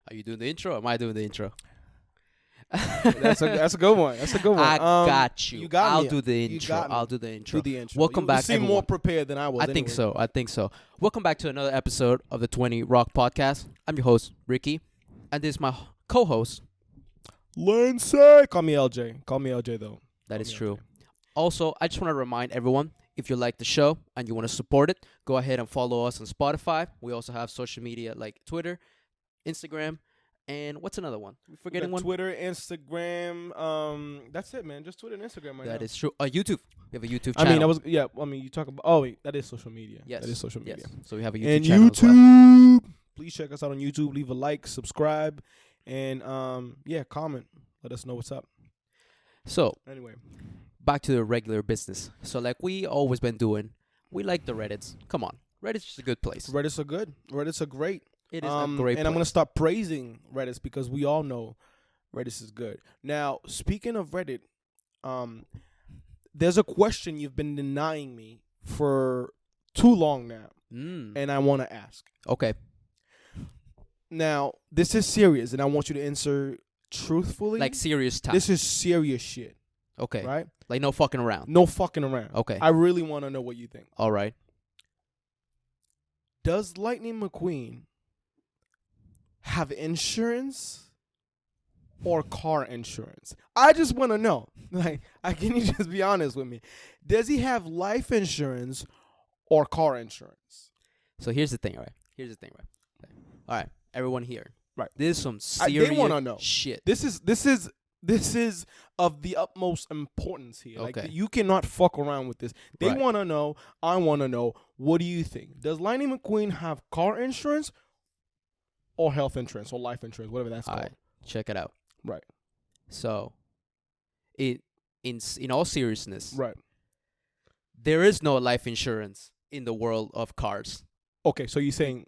Are you doing the intro? Or am I doing the intro? That's a good one. That's a good one. I got you. You got I'll me. do the You intro. got me. I'll do the intro. Do the intro. Welcome you back, seem everyone. more prepared than I was. I think anyway. so. I think so. Welcome back to another episode of the 20 Rock Podcast. I'm your host, Ricky, and this is my co-host. Lindsay. Call me LJ. Call me LJ though. That Call is me true. LJ. Also, I just want to remind everyone, if you like the show and you want to support it, go ahead and follow us on Spotify. We also have social media like Twitter, Instagram, and what's another one? We forgetting one? Twitter, Instagram. That's it, man. Just Twitter and Instagram right now. That is true. YouTube. We have a YouTube channel. you talk about. Oh wait, that is social media. Yes. That is social media. Yes. So we have a YouTube And channel as well. YouTube. Please check us out on YouTube. Leave a like, subscribe, and comment. Let us know what's up. So Anyway. back to the regular business. So like we always been doing, we like the Reddits. Come on. Reddit's just a good place. Reddits are good. Reddits are great. It is a great And I'm place. going to start praising Reddit because we all know Reddit is good. Now, speaking of Reddit, there's a question you've been denying me for too long now, and I want to ask. Okay. Now, this is serious, and I want you to answer truthfully. Like serious time. This is serious shit, Okay. right? Like no fucking around. No fucking around. Okay. I really want to know what you think. All right. Does Lightning McQueen have insurance or car insurance? I just want to know. Like, can you just be honest with me? Does he have life insurance or car insurance? So here's the thing, right? Okay. All right. Everyone here. Right. This is some serious they wanna know. shit. This is of the utmost importance here. Okay. Like, you cannot fuck around with this. They Right. want to know. I want to know. What do you think? Does Lightning McQueen have car insurance or health insurance or life insurance, whatever that's All called? right. Check it out. Right. So, in all seriousness, Right. there is no life insurance in the world of cars. Okay, so you're saying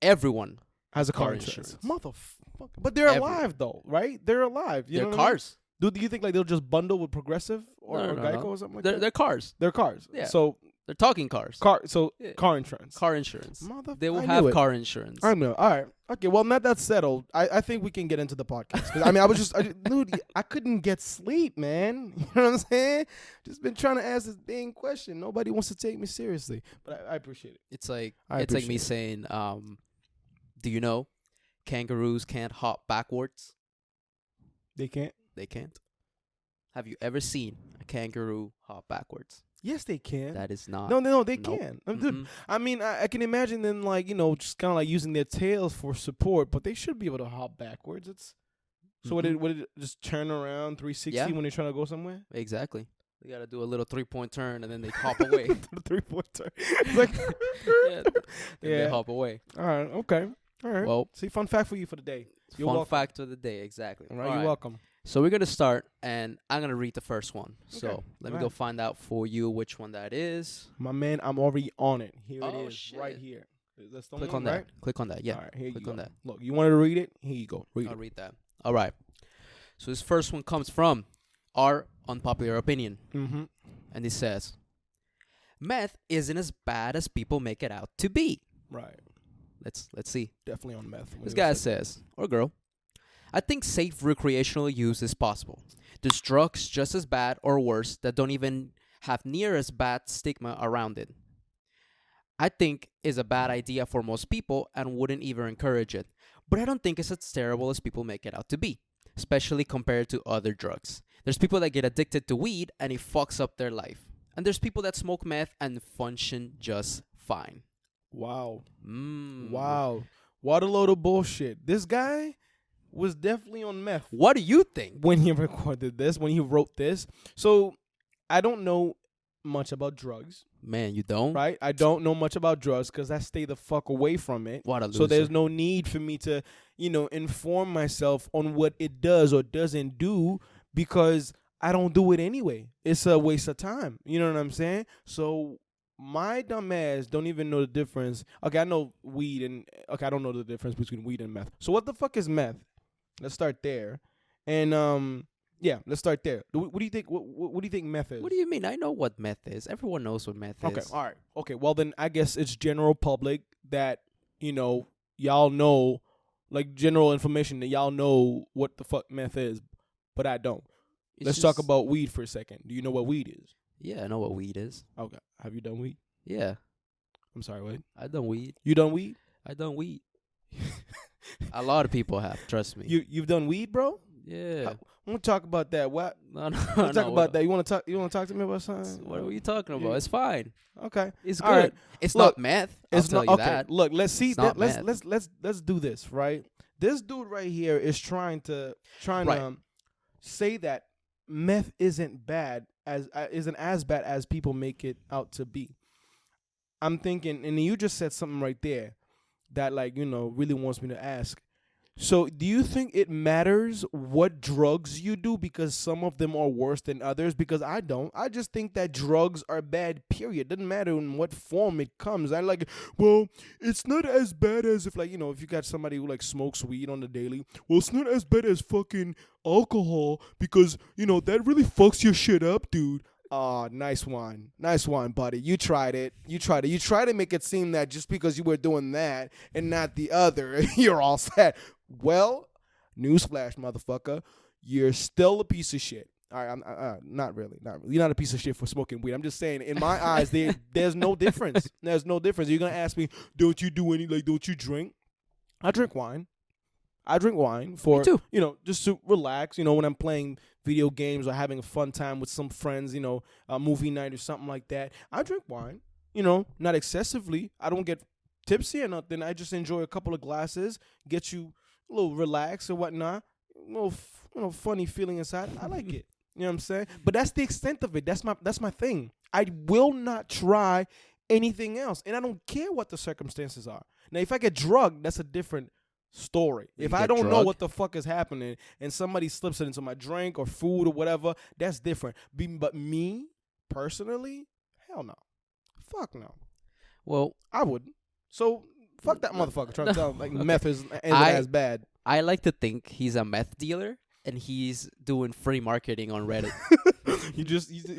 Everyone has a car Car insurance. insurance. Motherfucker. But they're Every- alive though, right? They're alive. You they're know what I mean? cars. Do you think like they'll just bundle with Progressive or, No, or no, Geico no. or something like They're that? cars. They're cars. Yeah. So They're talking cars. car Yeah. insurance. Car insurance. They will I have knew it. car insurance. I know. All right. Okay. Well, now that's settled. I think we can get into the podcast. 'Cause, I mean, dude, I couldn't get sleep, man. You know what I'm saying? Just been trying to ask this dang question. Nobody wants to take me seriously, but I appreciate it. It's like I it's like me appreciate saying, do you know kangaroos can't hop backwards? They can't. They can't. Have you ever seen a kangaroo hop backwards? Yes, they can. That is not. No, they Nope. can. Dude, Mm-mm. I mean, I can imagine them like, just kind of like using their tails for support, but they should be able to hop backwards. It's so would it just turn around 360 Yeah. when they're trying to go somewhere? Exactly. They gotta do a little 3-point turn and then they hop away. The 3-point turn. It's like Yeah. And Yeah. they hop away. All right, okay. All right. Well, See, fun fact for you for the day. You're fun welcome. fact of the day. Exactly. All right, you're welcome. So we're gonna start, and I'm gonna read the first one. So Okay. let me All go right. find out for you which one that is. My man, I'm already on it. Here Oh, it is, right shit. here. That's the Click one, on that. right? Click on that. Yeah. All right, here Click you on go. that. Look, you wanted to read it? Here you go. Read I'll it. read that. All right. So this first one comes from our unpopular opinion, Mm-hmm. and it says, "Meth isn't as bad as people make it out to be." Right. Let's see. Definitely on meth. When This you guy said says, or girl, "I think safe recreational use is possible. There's drugs just as bad or worse that don't even have near as bad stigma around it. I think is a bad idea for most people and wouldn't even encourage it. But I don't think it's as terrible as people make it out to be, especially compared to other drugs. There's people that get addicted to weed and it fucks up their life. And there's people that smoke meth and function just fine." Wow. Mm. Wow. What a load of bullshit. This guy was definitely on meth What do you think? when he recorded this, when he wrote this. So I don't know much about drugs, Man, you don't? right? I don't know much about drugs because I stay the fuck away from it. What a loser. So there's no need for me to, inform myself on what it does or doesn't do because I don't do it anyway. It's a waste of time. You know what I'm saying? So my dumb ass don't even know the difference. Okay, I know weed and I don't know the difference between weed and meth. So what the fuck is meth? Let's start there. And let's start there. What do you think? What do you think meth is? What do you mean? I know what meth is. Everyone knows what meth Okay, is. all right. Okay, well then I guess it's general public that, y'all know like general information that y'all know what the fuck meth is, but I don't. It's Let's talk just- about weed for a second. Do you know what weed is? Yeah, I know what weed is. Okay. Have you done weed? Yeah, I'm sorry, what? I done weed. You done weed? I done weed. A lot of people have. Trust me. You've done weed, bro? Yeah. I want to talk about that. What? No, no, Let's no, talk about that. You want to talk? You want to talk to me about something? What are you talking about? Yeah. It's fine. Okay. It's All good. right. It's Look, not meth. It's I'll tell not you okay. that. Look, let's see. It's not Let's meth. let's do this, right? This dude right here is trying to Right. say that meth isn't bad isn't as bad as people make it out to be. I'm thinking, and you just said something right there that, like, really wants me to ask. So, do you think it matters what drugs you do because some of them are worse than others? Because I don't. I just think that drugs are bad, period. Doesn't matter in what form it comes. I like, well, it's not as bad as if, like, if you got somebody who, like, smokes weed on the daily. Well, it's not as bad as fucking alcohol because, that really fucks your shit up, dude. Nice one, buddy. You tried it. You tried to make it seem that just because you were doing that and not the other, you're all set. Well, newsflash, motherfucker, you're still a piece of shit. All right, I'm not really. You're not a piece of shit for smoking weed. I'm just saying, in my eyes, there's no difference. There's no difference. You're gonna ask me, don't you drink? I drink wine. For Me too. just to relax. When I'm playing video games or having a fun time with some friends. A movie night or something like that. I drink wine. Not excessively. I don't get tipsy or nothing. I just enjoy a couple of glasses. Get you a little relaxed or whatnot. A little funny feeling inside. I like it. You know what I'm saying? But that's the extent of it. That's my thing. I will not try anything else, and I don't care what the circumstances are. Now, if I get drugged, that's a different story. If I don't know what the fuck is happening and somebody slips it into my drink or food or whatever, that's different. But me personally, hell no. Fuck no. Well, I wouldn't. So fuck that motherfucker trying to tell like Okay. meth isn't as bad. I like to think he's a meth dealer and he's doing free marketing on Reddit. You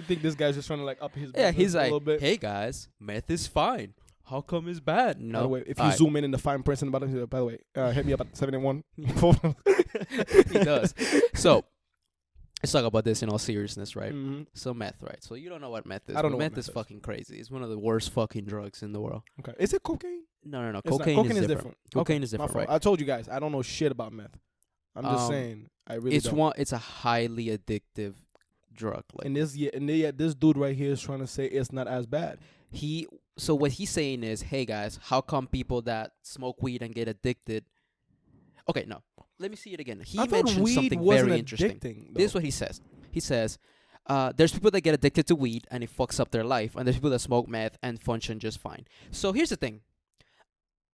think this guy's just trying to like up his Yeah, business he's a like, little bit? hey guys, meth is fine. How come it's bad? By No. the way, if you Alright. zoom in the fine print in the bottom, by the way, hit me up at 781. He does. So let's talk about this in all seriousness, right? Mhm. So meth, right? So you don't know what meth is. I don't but know what meth is meth is. fucking crazy. It's one of the worst fucking drugs in the world. Okay. Is it cocaine? No. It's not. Cocaine is different. Cocaine Okay, is my different, fault. right? I told you guys, I don't know shit about meth. I'm just Um, saying, I really It's don't. it's a highly addictive drug. Like And this dude right here is trying to say it's not as bad. so what he's saying is, hey guys, how come people that smoke weed and get addicted? Okay, no. Let me see it again. He I thought mentioned weed something wasn't very interesting. addicting, This is though. what he says. He says, there's people that get addicted to weed and it fucks up their life, and there's people that smoke meth and function just fine. So here's the thing.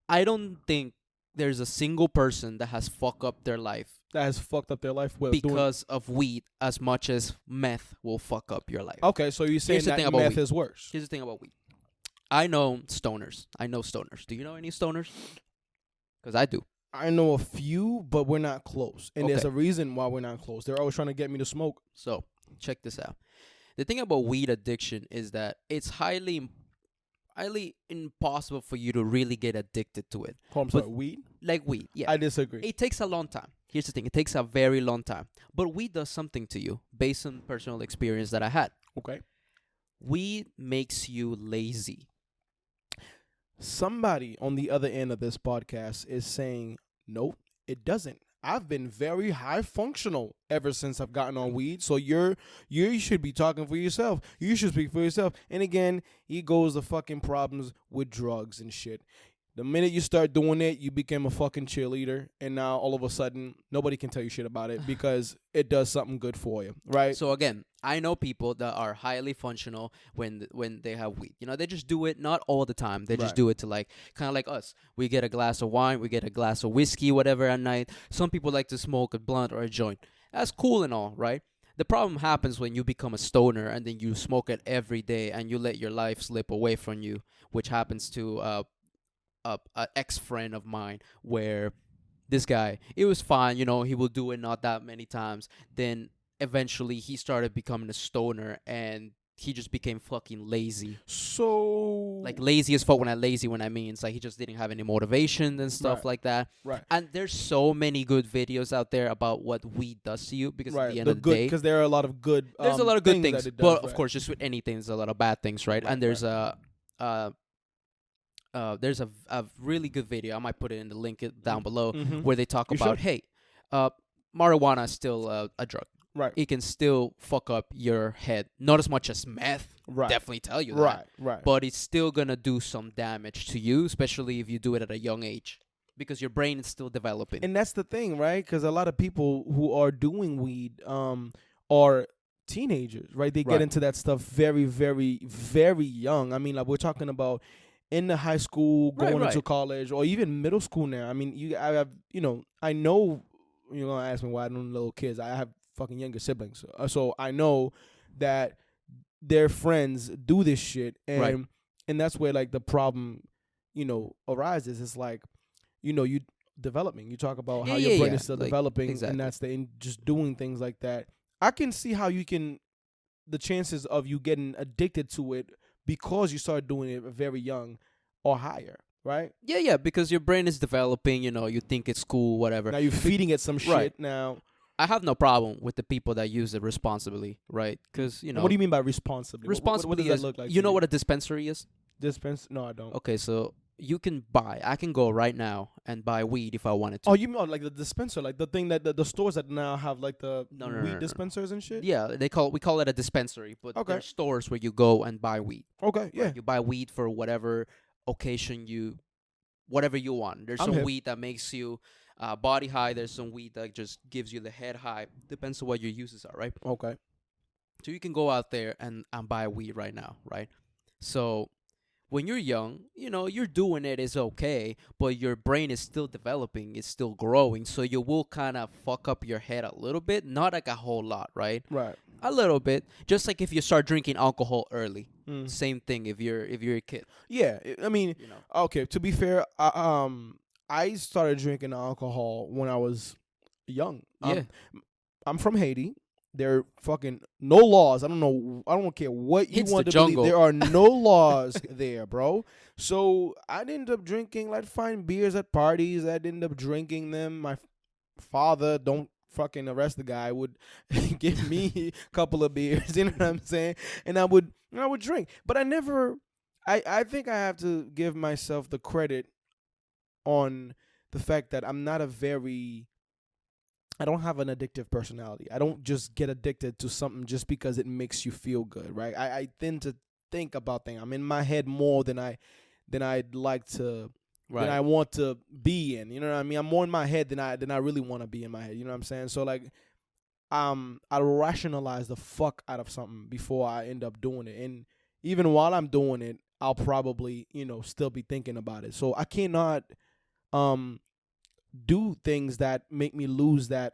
I don't think there's a single person that has fucked up their life That has fucked up their life with doing. because of weed as much as meth will fuck up your life. Okay, so you're saying Here's the that thing about meth weed. is worse. Here's the thing about weed. I know stoners. Do you know any stoners? Because I do. I know a few, but we're not close. And there's Okay. a reason why we're not close. They're always trying to get me to smoke. So check this out. The thing about weed addiction is that it's highly impossible for you to really get addicted to it. Oh, I'm But- sorry, weed? Like weed, yeah. I disagree. It takes a long time. Here's the thing. It takes a very long time. But weed does something to you based on personal experience that I had. Okay. Weed makes you lazy. Somebody on the other end of this podcast is saying, nope, it doesn't. I've been very high functional ever since I've gotten on weed. So you should be talking for yourself. You should speak for yourself. And again, he goes the fucking problems with drugs and shit. The minute you start doing it, you become a fucking cheerleader, and now all of a sudden nobody can tell you shit about it because it does something good for you, right? So again, I know people that are highly functional when they have weed. They just do it not all the time. They just Right. do it to like kind of like us. We get a glass of wine, we get a glass of whiskey, whatever at night. Some people like to smoke a blunt or a joint. That's cool and all, right? The problem happens when you become a stoner and then you smoke it every day and you let your life slip away from you, which happens to a ex-friend of mine where this guy, it was fine, he will do it not that many times. Then eventually he started becoming a stoner and he just became fucking lazy. So Like lazy as fuck. When I lazy, when I mean it's like he just didn't have any motivation and stuff Right. like that. right, And there's so many good videos out there about what weed does to you, because at right, the end the of the good day, because there are a lot of good. there's a lot of good things things. that it does. But of right. course, just with anything, there's a lot of bad things, right? Right, And uh, there's a really good video. I might put it in the link down below, Mhm. where they talk You about, should. hey, marijuana is still a drug. Right, It can still fuck up your head. Not as much as meth. right, Definitely tell you that. right, right. But it's still gonna do some damage to you, especially if you do it at a young age, because your brain is still developing. And that's the thing, right? Because a lot of people who are doing weed are teenagers, right? They get Right. into that stuff very, very, very young. I mean, like we're talking about in the high school, Right, going into right. college, or even middle school now. I mean, I have, I know you're gonna ask me why I don't know little kids. I have fucking younger siblings, so I know that their friends do this shit, and Right. and that's where like the problem, arises. It's like, you developing. You talk about Yeah, how yeah, your brain yeah. is still Like, developing, exactly. and that's just doing things like that. I can see how the chances of you getting addicted to it because you start doing it very young are higher, right? Yeah, because your brain is developing. You think it's cool, whatever. Now you're feeding it some shit. Right. Now, I have no problem with the people that use it responsibly, right? Because what do you mean by responsibly? What does that is, look like? you know what a dispensary is? dispense? No, I don't. Okay, so you can buy. I can go right now and buy weed if I wanted to. Oh, you mean like the dispenser, like the thing that the stores that now have like the No, no, weed no, no. dispensers and shit? Yeah, we call it a dispensary, but Okay. there's stores where you go and buy weed. Okay, yeah. Right? You buy weed for whatever occasion whatever you want. There's I'm some hip. weed that makes you body high. There's some weed that just gives you the head high. Depends on what your uses are, right? Okay. So you can go out there and buy weed right now, right? So when you're young, you're doing it is okay, but your brain is still developing, it's still growing, so you will kind of fuck up your head a little bit, not like a whole lot, right? Right. A little bit, just like if you start drinking alcohol early. Mm. Same thing if you're a kid, Yeah, I mean, you know. okay. To be fair, I started drinking alcohol when I was young. Yeah. I'm from Haiti. There are fucking no laws. I don't care what you It's want the to believe. jungle. There are no laws there, bro. So I'd end up drinking like fine beers at parties. I'd end up drinking them. My father, don't fucking arrest the guy, would give me a couple of beers. You know what I'm saying? And I would drink. But I never. I think I have to give myself the credit on the fact that I don't have an addictive personality. I don't just get addicted to something just because it makes you feel good, right? I tend to think about things. I'm in my head more than I'd like to, than I want to be in. You know what I mean? I'm more in my head than I really want to be in my head. You know what I'm saying? So like, I rationalize the fuck out of something before I end up doing it, and even while I'm doing it, I'll probably still be thinking about it. So I cannot do things that make me lose that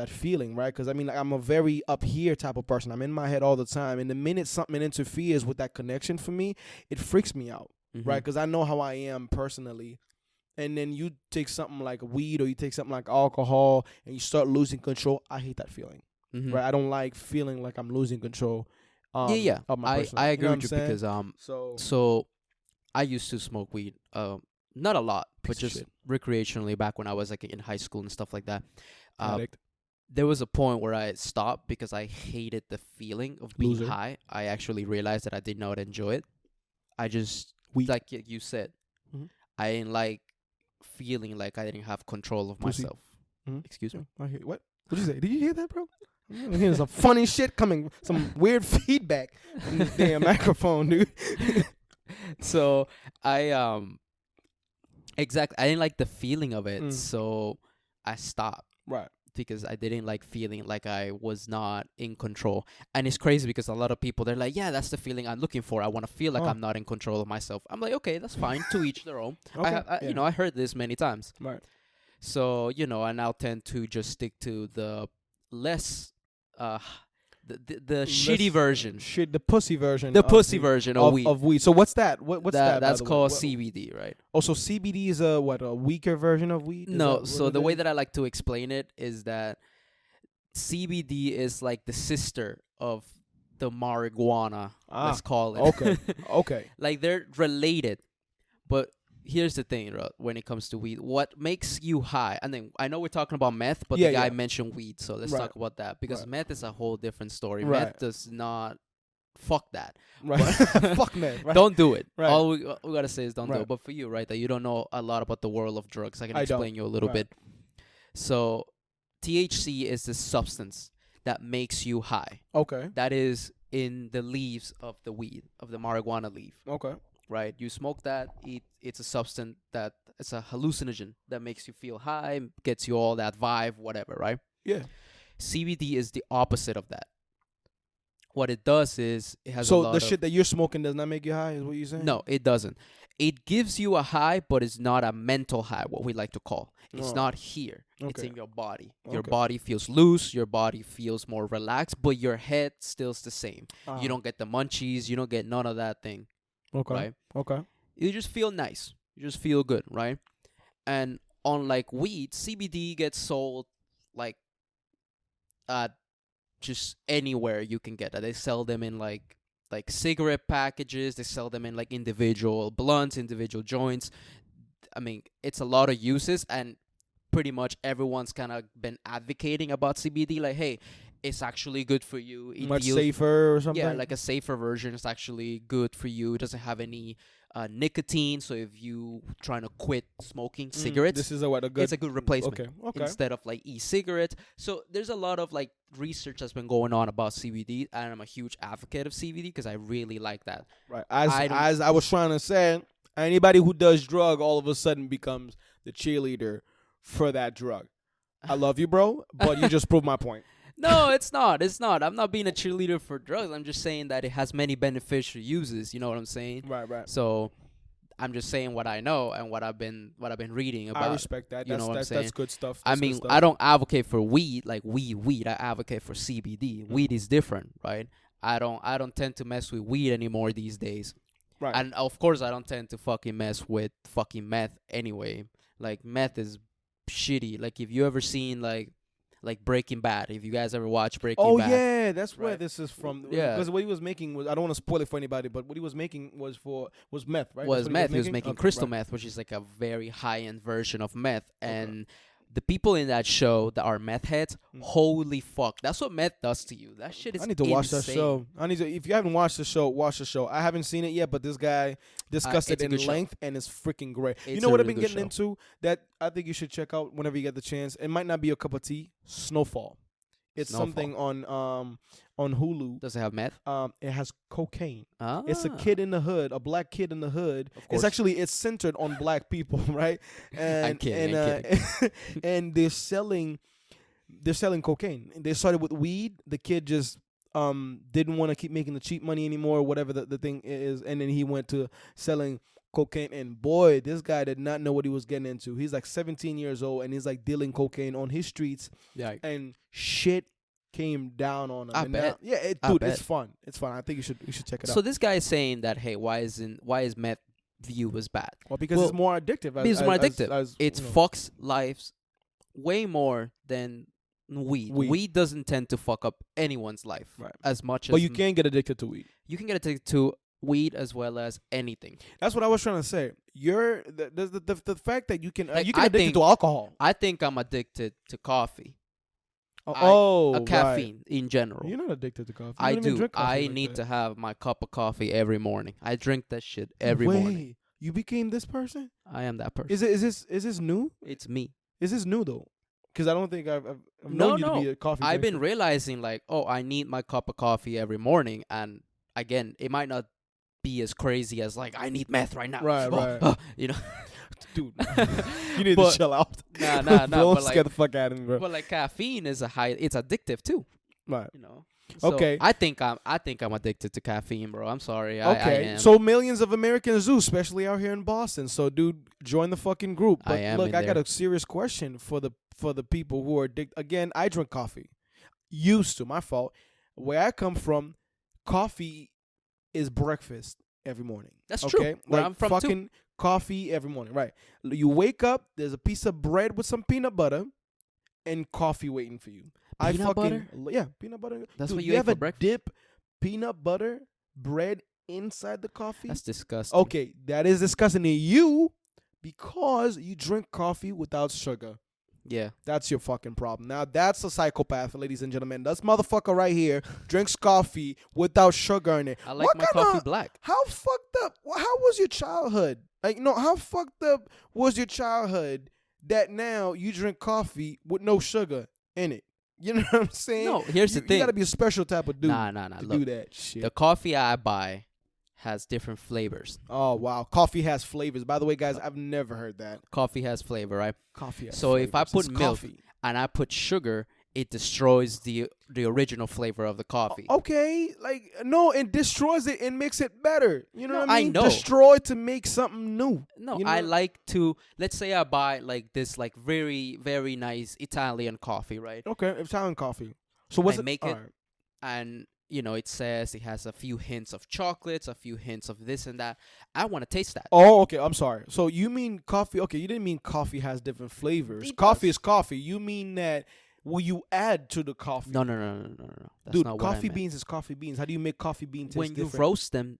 feeling, right? Because I mean, like, I'm a very up here type of person. I'm in my head all the time, and the minute something interferes with that connection for me, it freaks me out, right? Because I know how I am personally, and then you take something like weed or you take something like alcohol, and you start losing control. I hate that feeling, right? I don't like feeling like I'm losing control. Yeah. Of my I agree you know what with you I'm saying? because So so I used to smoke weed, not a lot, but Piece of just shit. recreationally back when I was like in high school and stuff like that. addict. There was a point where I stopped because I hated the feeling of being Loser. high. I actually realized that I did not enjoy it. I just, Weed. like you said, Mhm. I didn't like feeling like I didn't have control of Pussy. myself. Mhm. Excuse me? I hear what? What'd you say? Did you hear that, bro? I'm hearing some funny shit coming, some weird feedback from this damn microphone, dude. So I exactly, I didn't like the feeling of it, Mm. so I stopped Right. because I didn't like feeling like I was not in control. And it's crazy because a lot of people, they're like, yeah, that's the feeling I'm looking for. I want to feel like Oh. I'm not in control of myself. I'm like, okay, that's fine. To each their own. Okay. Yeah. I heard this many times. Right. So, I now tend to just stick to the less, the shitty version. Shit, the pussy version. The of pussy weed- version of weed. Of weed. So what's that? What's that? That's by the called way? CBD, right? Oh, so CBD is a weaker version of weed? Is No, that what so it the way is? that I like to explain it is that CBD is like the sister of the marijuana. Let's call it. Okay. Okay. Like they're related, but here's the thing, when it comes to weed, what makes you high? And then I know we're talking about meth, but Yeah, the guy yeah. mentioned weed, so let's Right. talk about that because Right. meth is a whole different story. Right. Meth does not. Fuck that. Right. Fuck man. Right. Don't do it. Right. All we gotta say is don't do Right. it. But for you, right, that you don't know a lot about the world of drugs, I can I don't. explain you a little Right. bit. So, THC is the substance that makes you high. Okay. That is in the leaves of the weed, of the marijuana leaf, Okay. right? You smoke that, it's a substance that it's a hallucinogen that makes you feel high, gets you all that vibe, whatever, right? Yeah. CBD is the opposite of that. What it does is it has a So lot the of shit that you're smoking does not make you high, is what you're saying? No, it doesn't. It gives you a high, but it's not a mental high, what we like to call. It's Oh. not here. It's Okay. in your body. Your Okay. body feels loose. Your body feels more relaxed, but your head still's the same. Ah. You don't get the munchies. You don't get none of that thing, Okay. right? Okay. You just feel nice. You just feel good, right? And unlike weed, CBD gets sold like at just anywhere you can get it. They sell them in like cigarette packages. They sell them in like individual blunts, individual joints. I mean, it's a lot of uses, and pretty much everyone's kind of been advocating about CBD. Like, hey, it's actually good for you. It Much deals- safer or something? Yeah, like a safer version. It's actually good for you. It doesn't have any nicotine. So if you trying to quit smoking cigarettes, This is a good. it's a good replacement Okay. Okay. instead of like e-cigarettes. So there's a lot of like research that's been going on about CBD, and I'm a huge advocate of CBD because I really like that. Right. I don't- As I was trying to say, anybody who does drug all of a sudden becomes the cheerleader for that drug. I love you, bro, but you just proved my point. No, it's not. It's not. I'm not being a cheerleader for drugs. I'm just saying that it has many beneficial uses. You know what I'm saying? Right. Right. So I'm just saying what I know and what I've been reading about. I respect that. you know what I'm That's saying? good stuff. I That's good mean, stuff. I don't advocate for weed like weed. I advocate for CBD. Weed is different, right? I don't tend to mess with weed anymore these days. Right. And of course, I don't tend to fucking mess with fucking meth anyway. Like meth is shitty. Like if you ever seen like Breaking Bad, if you guys ever watch Breaking Bad. yeah, that's where Right. this is from. Yeah. Because what he was making was, I don't want to spoil it for anybody, but what he was making was meth, right? Was That's what meth. He was making Okay, crystal right. meth, which is like a very high end version of meth. And the people in that show that are meth heads, holy fuck, that's what meth does to you. That shit is. I need to watch that insane. show. If you haven't watched the show, watch the show. I haven't seen it yet, but this guy discussed it it's a in good show. length, and it's freaking great. You It's know a what I've really been good getting into that I think you should check out whenever you get the chance. It might not be a cup of tea. Snowfall. It's Snowfall. something on Hulu. Does it have meth? It has cocaine. Ah, It's a kid in the hood, a black kid in the hood. Of course. It's centered on black people, right? And I'm kidding, and they're selling cocaine. They started with weed. The kid just didn't want to keep making the cheap money anymore, whatever the thing is, and then he went to selling cocaine. And boy, this guy did not know what he was getting into. He's like 17 years old, and he's like dealing cocaine on his streets, yeah. and shit came down on him. I And bet. now- I dude, bet. it's fun. It's fun. I think you should check it out. So this guy is saying that, hey, why is meth viewed as bad? Well, because Well, it's more addictive. It's more addictive. It you know. fucks lives way more than weed. Weed. Weed doesn't tend to fuck up anyone's life Right. as much But as you can get addicted to weed. you can get addicted to weed as well as anything. That's what I was trying to say. The fact that you can Like, you can I addicted think- to alcohol. I think I'm addicted to coffee. Oh, Caffeine in general. Right. You're not addicted to coffee. I You don't even do. drink coffee I like need that. to have my cup of coffee every morning. I drink that shit every Wait, morning. you became this person? I am that person. Is this new? It's me. Is this new though? Because I don't think I've No, known you no. to be a coffee. I've been drinker. realizing like, oh, I need my cup of coffee every morning, and again, it might not be as crazy as like I need meth right now. Right, Oh, right. you know. Dude, you need But- to chill out. Nah, nah, nah. Don't but scare like, the fuck out of me, bro. but like caffeine is it's addictive too. Right. You know. So Okay. I think I'm addicted to caffeine, bro. I'm sorry. I Okay, am. so millions of Americans do, especially out here in Boston. So, dude, join the fucking group. I But am look, in I got there. a serious question for the people who are addicted. Again, I drink coffee. Used to, my fault. Where I come from, coffee is breakfast every morning. That's okay? true. Where Like I'm from, too. fucking coffee every morning. Right. You wake up, there's a piece of bread with some peanut butter and coffee waiting for you. Peanut butter? Yeah, peanut butter. That's Dude, what you ate for ever breakfast? dip peanut butter bread inside the coffee. That's disgusting. Okay, that is disgusting to you because you drink coffee without sugar. Yeah. That's your fucking problem. Now that's a psychopath, ladies and gentlemen. This motherfucker right here drinks coffee without sugar in it. I like my coffee black. How fucked up? How was your childhood? Like, no, how fucked up was your childhood that now you drink coffee with no sugar in it? You know what I'm saying? No, here's the thing. You gotta be a special type of dude Nah. to Look, do that shit. the coffee I buy has different flavors. Oh wow, coffee has flavors. By the way, guys, I've never heard that. Coffee has flavor, right? Coffee has So flavors. if I put It's milk coffee. and I put sugar, it destroys the original flavor of the coffee. Okay, like no, it destroys it and makes it better. You know No, what I I mean? know. Destroy to make something new. No, You know? I like to, let's say I buy like this like very, very nice Italian coffee, right? Okay, Italian coffee. So what's I it? make all it, right. and it says it has a few hints of chocolates, a few hints of this and that. I want to taste that. Oh, okay. I'm sorry. So you mean coffee? Okay, you didn't mean coffee has different flavors. It Coffee does. is coffee. You mean that will you add to the coffee? No. That's Dude, not what I coffee meant. beans is coffee beans. How do you make coffee bean taste When you different? roast them,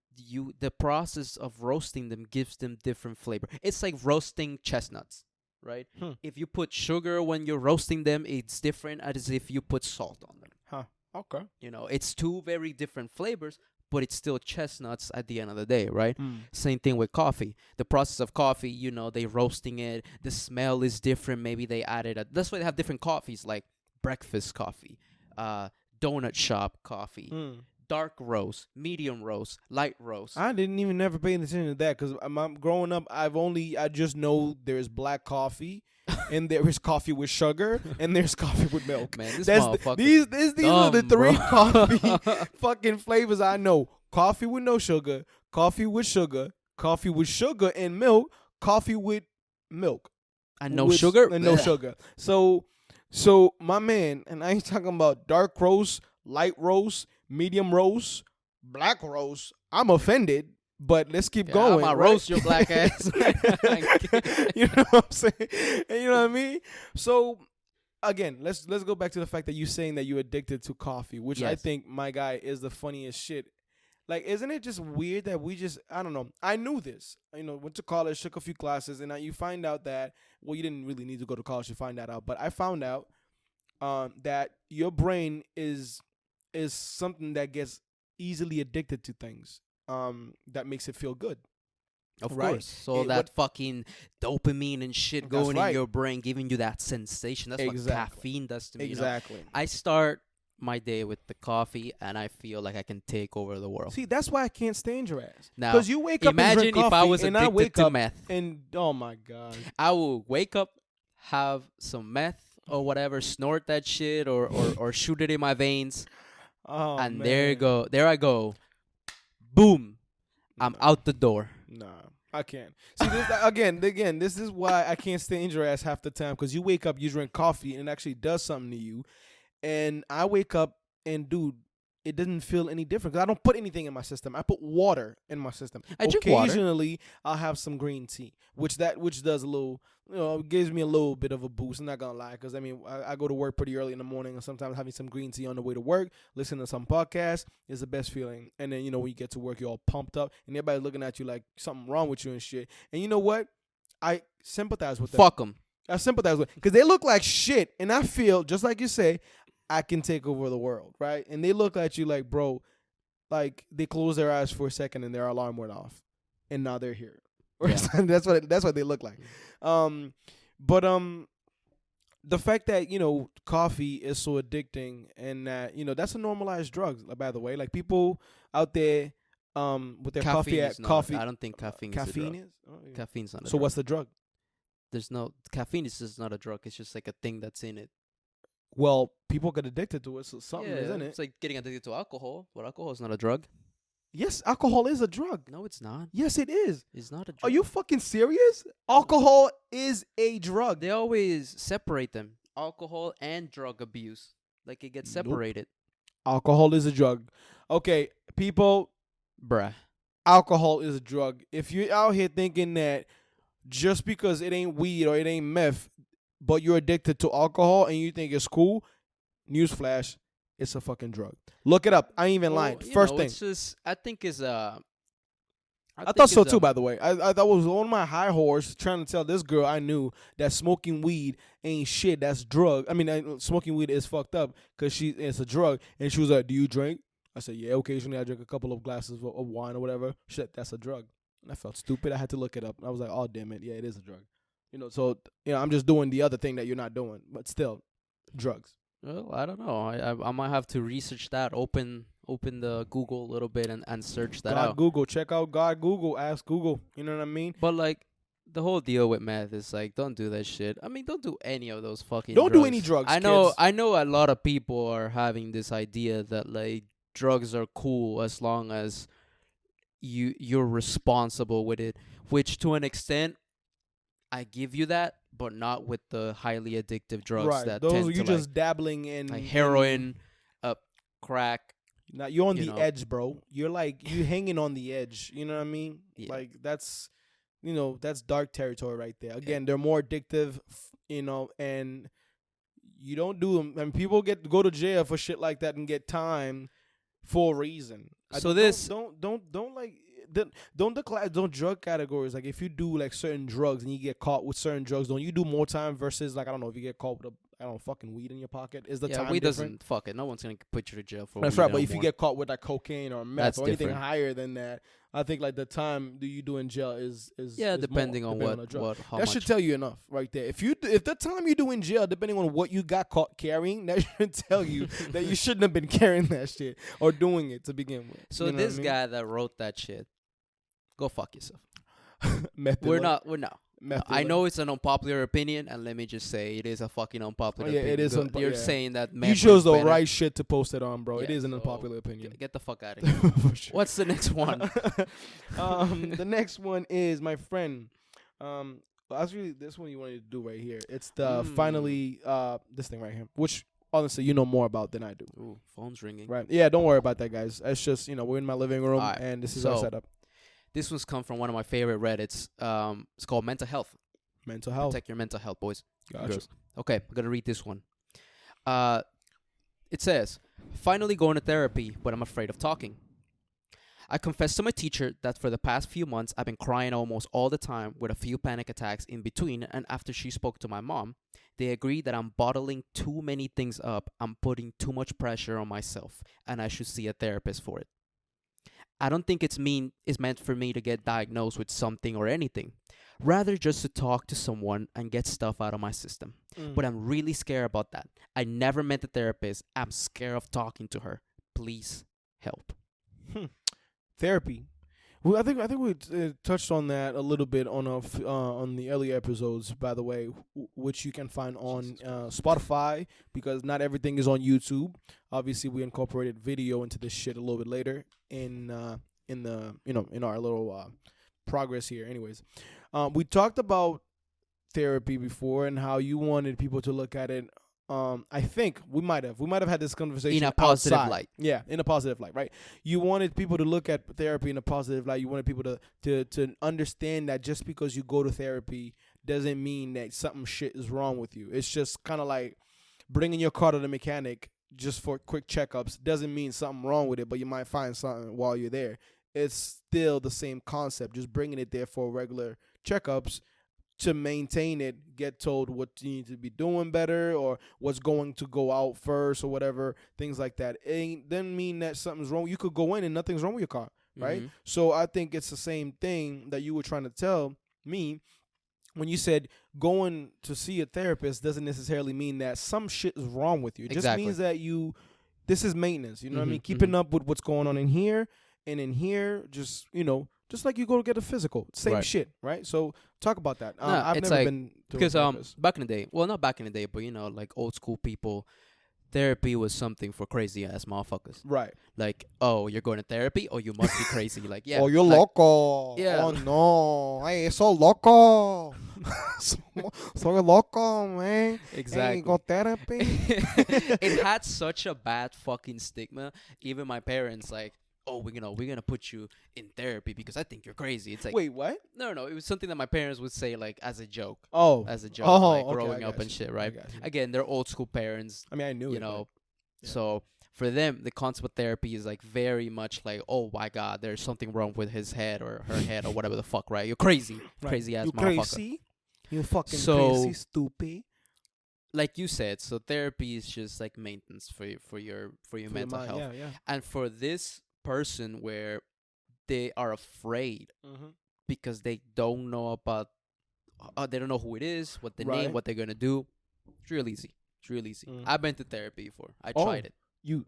the process of roasting them gives them different flavor. It's like roasting chestnuts, right? If you put sugar when you're roasting them, it's different as if you put salt on them. Huh. Okay. It's two very different flavors, but it's still chestnuts at the end of the day, right? Same thing with coffee. The process of coffee, they roasting it. The smell is different. Maybe they added that's why they have different coffees, like breakfast coffee, donut shop coffee, dark roast, medium roast, light roast. I didn't even never pay attention to that because I'm growing up. I just know there's black coffee, and there is coffee with sugar, and there's coffee with milk. Man, this That's motherfucker. these are the dumb, three bro. coffee fucking flavors I know: coffee with no sugar, coffee with sugar and milk, coffee with milk And no with- sugar. and no Blech. sugar. So my man, and I ain't talking about dark roast, light roast, medium roast, black roast. I'm offended, but let's keep Yeah, going. I'ma right? roast your black ass. You know what I'm saying? And you know what I mean? So again, let's go back to the fact that you're saying that you're addicted to coffee, which I Yes. think, my guy, is the funniest shit. Like, isn't it just weird that I don't know. I knew this. Went to college, took a few classes, and you find out that, well, you didn't really need to go to college to find that out, but I found out that your brain is something that gets easily addicted to things that makes it feel good. Of Right. course. So It- that what- fucking dopamine and shit That's going right. in your brain, giving you that sensation. That's what Exactly. caffeine does to me. Exactly. I start my day with the coffee, and I feel like I can take over the world. See, that's why I can't stand your ass. Now, Because you wake up and imagine drink if coffee, I was and I addicted wake to up meth. and oh my god. I will wake up, have some meth or whatever, snort that shit, or shoot it in my veins, Oh, and man. there I go, boom, I'm out the door. Nah, I can't. See, this, again, this is why I can't stand your ass half the time. Because you wake up, you drink coffee, and it actually does something to you. And I wake up, and dude, it doesn't feel any different. 'Cause I don't put anything in my system. I put water in my system. I drink water. Occasionally, I'll have some green tea, which does a little, it gives me a little bit of a boost. I'm not gonna lie, because I go to work pretty early in the morning, and sometimes having some green tea on the way to work, listening to some podcast is the best feeling. And then when you get to work, you're all pumped up, and everybody's looking at you like something wrong with you and shit. And you know what? I sympathize with them. Fuck them. I sympathize with, because they look like shit, and I feel just like you say, I can take over the world, right? And they look at you like, bro, like they close their eyes for a second and their alarm went off, and now they're here. Yeah. that's what they look like. But the fact that coffee is so addicting, and that that's a normalized drug. By the way, like people out there with their coffee. I don't think caffeine is a Caffeine drug. is. Oh, yeah. Caffeine's not a So drug. what's the drug? Caffeine is just not a drug. It's just like a thing that's in it. Well, people get addicted to it, so something Yeah, isn't it? it's like getting addicted to alcohol, but alcohol is not a drug. Yes, alcohol is a drug. No, it's not. Yes, it is. It's not a drug. Are you fucking serious? Alcohol is a drug. They always separate them. Alcohol and drug abuse. Like it gets Nope. separated. Alcohol is a drug. Okay, people, Bruh. alcohol is a drug. If you're out here thinking that just because it ain't weed or it ain't meth, but you're addicted to alcohol and you think it's cool, newsflash, it's a fucking drug. Look it up. I ain't even lying. Well, First thing. it's just I think is I thought so too, by the way. I thought was on my high horse trying to tell this girl I knew that smoking weed ain't shit. That's drug. I mean, smoking weed is fucked up because it's a drug. And she was like, "Do you drink?" I said, "Yeah, occasionally I drink a couple of glasses of wine or whatever." Shit, that's a drug. And I felt stupid. I had to look it up. I was like, "Oh damn it, yeah, it is a drug." So I'm just doing the other thing that you're not doing, but still, drugs. Well, I don't know. I might have to research that. Open the Google a little bit and search that God out. Google, check out God Google, ask Google. You know what I mean? But like the whole deal with meth is like, don't do that shit. I mean, don't do any of those fucking. Don't drugs. do any drugs. I know. Kids. I know a lot of people are having this idea that like drugs are cool as long as you're responsible with it, which to an extent I give you that, but not with the highly addictive drugs Right. that Those tend you to just dabbling in like heroin, crack. Now you're on you the know. edge, bro. You're like you hanging on the edge. You know what I mean? Yeah. Like that's that's dark territory right there. Again, they're more addictive, and you don't do them. And people go to jail for shit like that and get time for a reason. So this Don't like don't drug categories, like if you do like certain drugs and you get caught with certain drugs, don't you do more time versus like I don't know if you get caught with fucking weed in your pocket, is the time weed different? doesn't fuck it. No one's gonna put you to jail for. That's weed right, but no if you more. get caught with like cocaine or meth That's or anything different. higher than that, I think like the time do you do in jail is yeah, is depending more, on depending what the drug. how That much. should tell you enough right there. If the time you do in jail, depending on what you got caught carrying, that should tell you that you shouldn't have been carrying that shit or doing it to begin with. So You know this what I mean? guy that wrote that shit, go fuck yourself. Meth We're dealer. not. Meth I dealer. know it's an unpopular opinion, and let me just say it is a fucking unpopular Oh, yeah, opinion. it is You're yeah. saying that You meth chose is the better. right shit to post it on, bro. It Yeah, is an so unpopular opinion. Get the fuck out of here. For sure. What's the next one? The next one is my friend. Actually, this one you wanted to do right here. It's the finally this thing right here, which honestly you know more about than I do. Ooh, phone's ringing. Right? Yeah, don't worry about that, guys. It's just we're in my living room Alright, and this is our so- setup. This one's come from one of my favorite Reddits. It's called Mental Health. Mental health. Protect your mental health, boys. Gotcha. Girls. Okay, I'm gonna read this one. It says, finally going to therapy, but I'm afraid of talking. I confessed to my teacher that for the past few months I've been crying almost all the time with a few panic attacks in between, and after she spoke to my mom, they agreed that I'm bottling too many things up, I'm putting too much pressure on myself, and I should see a therapist for it. I don't think it's meant for me to get diagnosed with something or anything. Rather just to talk to someone and get stuff out of my system. But I'm really scared about that. I never met a therapist. I'm scared of talking to her. Please help. Therapy. Well, I think we touched on that a little bit on the earlier episodes, by the way, which you can find on Spotify, because not everything is on YouTube. Obviously, we incorporated video into this shit a little bit later in our little progress here. Anyways, we talked about therapy before and how you wanted people to look at it. I think we might have had this conversation In a positive outside. light. Yeah, in a positive light, right? You wanted people to look at therapy in a positive light. You wanted people to understand that just because you go to therapy doesn't mean that something shit is wrong with you. It's just kind of like bringing your car to the mechanic just for quick checkups doesn't mean something wrong with it, but you might find something while you're there. It's still the same concept, just bringing it there for regular checkups. To maintain it, get told what you need to be doing better or what's going to go out first or whatever, things like that. It doesn't mean that something's wrong. You could go in and nothing's wrong with your car, right? Mhm. So I think it's the same thing that you were trying to tell me when you said going to see a therapist doesn't necessarily mean that some shit is wrong with you. It Exactly. just means that this is maintenance. You know what I mean? Mhm, Keeping up with what's going on in here and in here, just like you go to get a physical, same Right. shit, right? So talk about that. Nah, I've it's never like- been to Because a therapist. back in the day, well, not back in the day, but like old school people, therapy was something for crazy ass motherfuckers. Right. Like, oh, you're going to therapy? Oh, you must be crazy. Like, yeah. Oh, you're like, loco. Yeah. Oh no. Hey, so loco. so loco, man. Exactly. Hey, go therapy. It had such a bad fucking stigma. Even my parents, like, oh, we're gonna put you in therapy because I think you're crazy. It's like, Wait, what? no, it was something that my parents would say like as a joke, Oh. like okay, growing I up got and you. shit, I right? got you. Again, they're old school parents, I mean, I knew you it. know. but- yeah. So For them, the concept of therapy is like very much like, oh my god, there's something wrong with his head or her head or whatever the fuck, right? You're crazy, Right. crazy ass You motherfucker. crazy? You fucking crazy, So, stupid. like you said, so therapy is just like maintenance for your For your mental mind, health. yeah, yeah. And for this person where they are afraid Mm-hmm. because they don't know about they don't know who it is, what the name, Right. what they're gonna do. It's real easy. It's real easy. Mm. I've been to therapy before. I Oh, tried it. you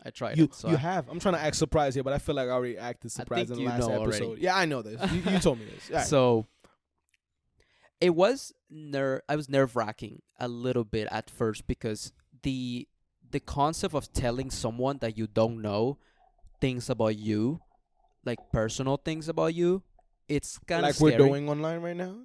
I tried you it. So you have. I'm trying to act surprised here, but I feel like I already acted I surprised think in the you last know episode. already. Yeah, I know this. You told me this. Yeah. So it was I was nerve wracking a little bit at first because the concept of telling someone that you don't know things about you, like personal things about you, it's kind of Like we're scary. doing online right now.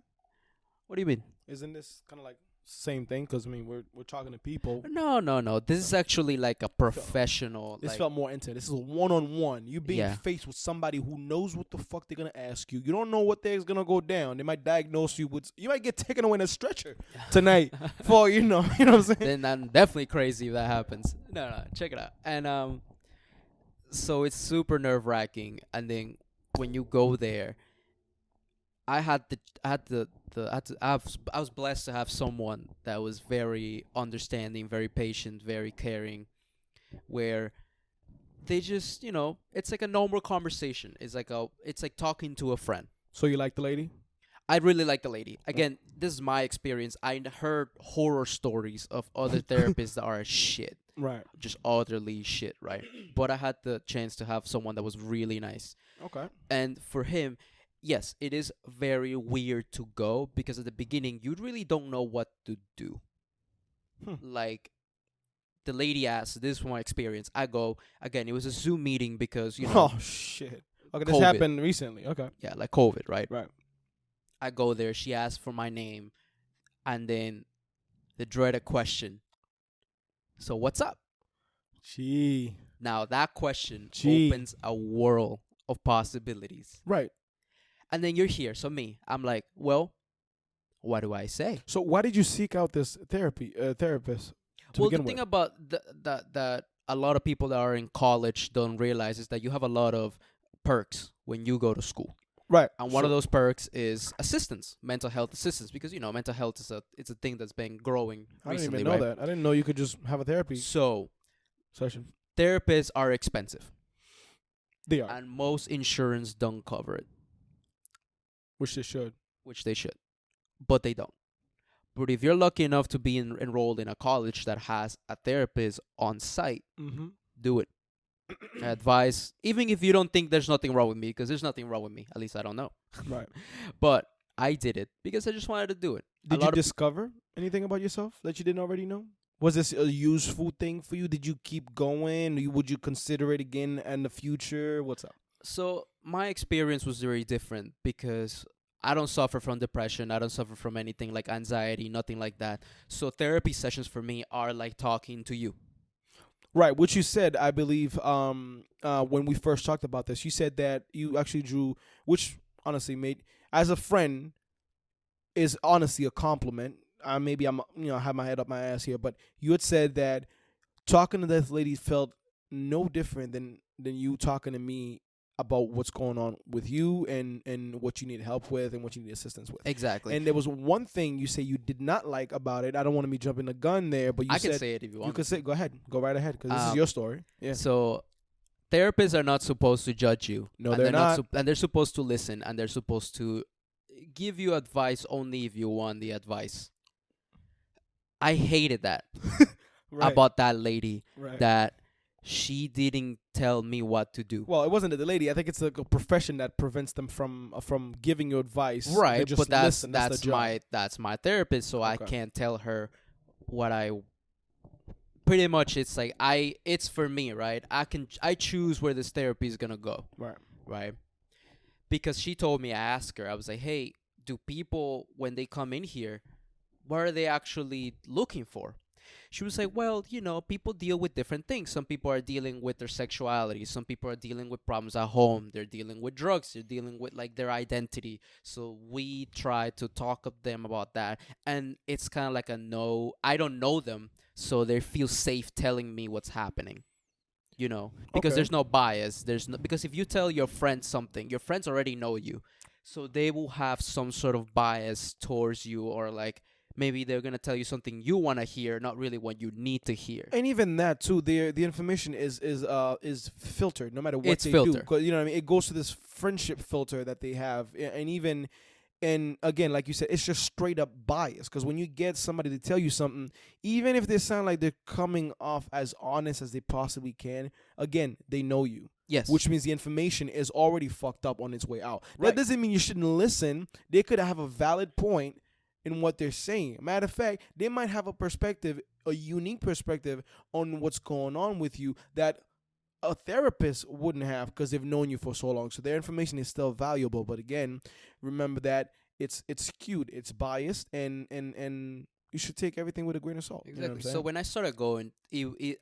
What do you mean? Isn't this kind of like same thing? Because I mean, we're talking to people. No, no, no. This is actually like a professional. This Like, felt more intimate. This is a one-on-one. You being Yeah. faced with somebody who knows what the fuck they're gonna ask you. You don't know what there's gonna go down. They might diagnose you with. You might get taken away in a stretcher tonight for you know. You know what I'm saying? then I'm definitely crazy if that happens. No, no, check it out. And so it's super nerve wracking. And then when you go there, I was blessed to have someone that was very understanding, very patient, very caring, where they just, it's like a normal conversation. It's like talking to a friend. So you like the lady? I really like the lady. Again, this is my experience. I heard horror stories of other therapists that are shit, Right. just utterly shit, right? But I had the chance to have someone that was really nice. Okay. And for him, yes, it is very weird to go because at the beginning, you really don't know what to do. Hmm. Like, the lady asked, this is my experience. I go, again, it was a Zoom meeting because, Oh shit. Okay, this COVID. happened recently. Okay. Yeah, like COVID, right? Right. I go there. She asked for my name, and then the dreaded question. So what's up? Gee. Now that question Gee. opens a world of possibilities. Right. And then you're here. So me, I'm like, well, what do I say? So why did you seek out this therapist to Well, the begin thing with? about that a lot of people that are in college don't realize is that you have a lot of perks when you go to school. Right. And one of those perks is assistance, mental health assistance, because mental health is it's a thing that's been growing I didn't recently, even know right? that. I didn't know you could just have a therapy So session. therapists are expensive, They are, and most insurance don't cover it, which they should. which they should, but they don't. But if you're lucky enough to be enrolled in a college that has a therapist on site, Mm-hmm. do it. I advise, even if you don't think there's nothing wrong with me, because there's nothing wrong with me. At least I don't know. Right. But I did it because I just wanted to do it. Did you discover anything about yourself that you didn't already know? Was this a useful thing for you? Did you keep going? Would you consider it again in the future? What's up? So my experience was very different because I don't suffer from depression. I don't suffer from anything like anxiety, nothing like that. So therapy sessions for me are like talking to you. Right, which you said, I believe, when we first talked about this, you said that you actually drew, which honestly made, as a friend, is honestly a compliment. Maybe I have my head up my ass here, but you had said that talking to this lady felt no different than you talking to me about what's going on with you and what you need help with and what you need assistance with. Exactly. And there was one thing you say you did not like about it. I don't want to be jumping the gun there, but you I said can say it if you want. you could say, go ahead, go right ahead, because this is Um, your story. Yeah. So therapists are not supposed to judge you. No, and they're not. And they're supposed to listen, and they're supposed to give you advice only if you want the advice. I hated that Right. about that lady, Right. that she didn't tell me what to do. Well, it wasn't the lady. I think it's like a profession that prevents them from giving you advice. They Right, just but that's listen. That's their job. that's my therapist, so I Okay. can't tell her what I. Pretty much, it's like it's for me, right? I choose where this therapy is gonna go, Right. right? Because she told me, I asked her, I was like, hey, do people when they come in here, what are they actually looking for? She was like, well, people deal with different things. Some people are dealing with their sexuality. Some people are dealing with problems at home. They're dealing with drugs. They're dealing with like their identity. So we try to talk to them about that. And it's kind of like I don't know them. So they feel safe telling me what's happening. because Okay. there's no bias. There's no, because if you tell your friends something, your friends already know you, so they will have some sort of bias towards you, or like maybe they're gonna tell you something you want to hear, not really what you need to hear. And even that too, the information is filtered no matter what It's they do. filter. 'Cause, you know what I mean. It goes to this friendship filter that they have, and even and again, like you said, it's just straight up bias. Because when you get somebody to tell you something, even if they sound like they're coming off as honest as they possibly can, again, they know you. Yes. Which means the information is already fucked up on its way out. Right. That doesn't mean you shouldn't listen. They could have a valid point in what they're saying. Matter of fact, they might have a perspective, a unique perspective on what's going on with you that a therapist wouldn't have because they've known you for so long. So their information is still valuable. But again, remember that it's skewed, it's biased, and you should take everything with a grain of salt. You know what I'm Exactly. So saying? when I started going,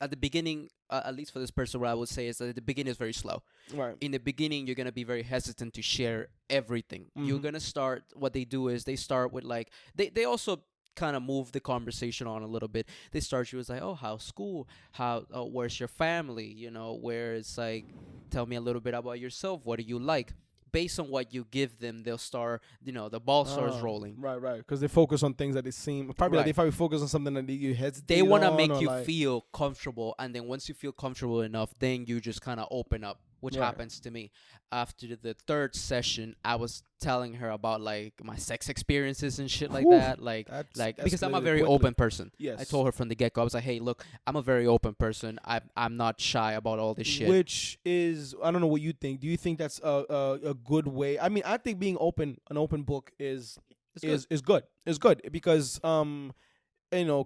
at the beginning, at least for this person, what I would say is that at the beginning is very slow. Right. In the beginning, you're gonna be very hesitant to share everything. You're Mhm. gonna start. What they do is they start with like they also kind of move the conversation on a little bit. They start you as like, oh, how's school? How where's your family? Where it's like, tell me a little bit about yourself. What do you like? Based on what you give them, they'll start. The ball starts rolling. Right. Because they focus on things that they seem probably like Right. they probably focus on something that you hesitate. They want to on, make or you like, feel comfortable, and then once you feel comfortable enough, then you just kind of open up, which Right. happens to me. After the third session, I was telling her about like my sex experiences and shit like Whew. that, like That's because I'm a escalated very quickly. open person. Yes. I told her from the get go, I was like, hey, look, I'm a very open person. I'm not shy about all this shit. Which is, I don't know what you think. Do you think that's a good way? I mean, I think being an open book is It's is good. It's good because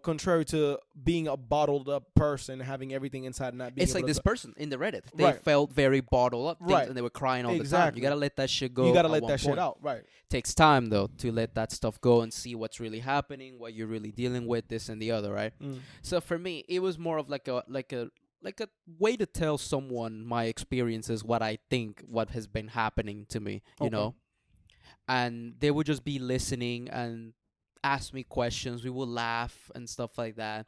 contrary to being a bottled up person, having everything inside and not being It's able like to this person in the Reddit. They Right. felt very bottled up things, Right. and they were crying all the time. Exactly. You gotta let that shit go. you gotta at let one that shit point. out. Right. Takes time though to let that stuff go and see what's really happening, what you're really dealing with, this and the other, right? Mm. So for me, it was more of like a way to tell someone my experiences, what I think, what has been happening to me, Okay. and they would just be listening and ask me questions. We would laugh and stuff like that.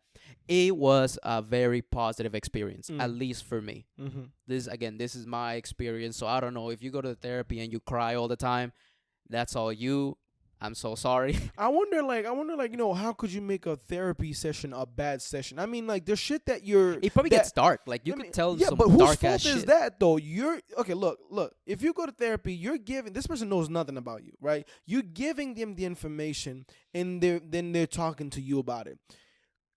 It was a very positive experience, at Mm. least for me. Mm-hmm. This is my experience. So I don't know if you go to therapy and you cry all the time. That's all you. I'm so sorry. I wonder, how could you make a therapy session a bad session? I mean, like, there's shit that you're. It probably that- gets dark. Like you I could mean, tell yeah, some but whose dark fault ass is shit. that though? You're okay. Look. If you go to therapy, you're giving this person knows nothing about you, right? You're giving them the information, and then they're talking to you about it.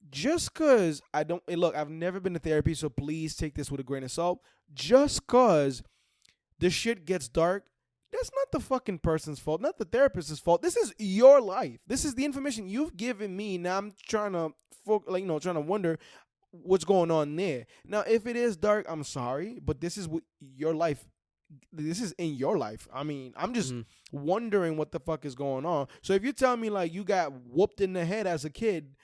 Just cause I don't look, I've never been to therapy, so please take this with a grain of salt. Just cause the shit gets dark, that's not the fucking person's fault, not the therapist's fault. This is your life. This is the information you've given me. Now I'm trying to trying to wonder what's going on there. Now, if it is dark, I'm sorry, but this is your life. This is in your life. I mean, I'm just Mhm. wondering what the fuck is going on. So if you tell me like you got whooped in the head as a kid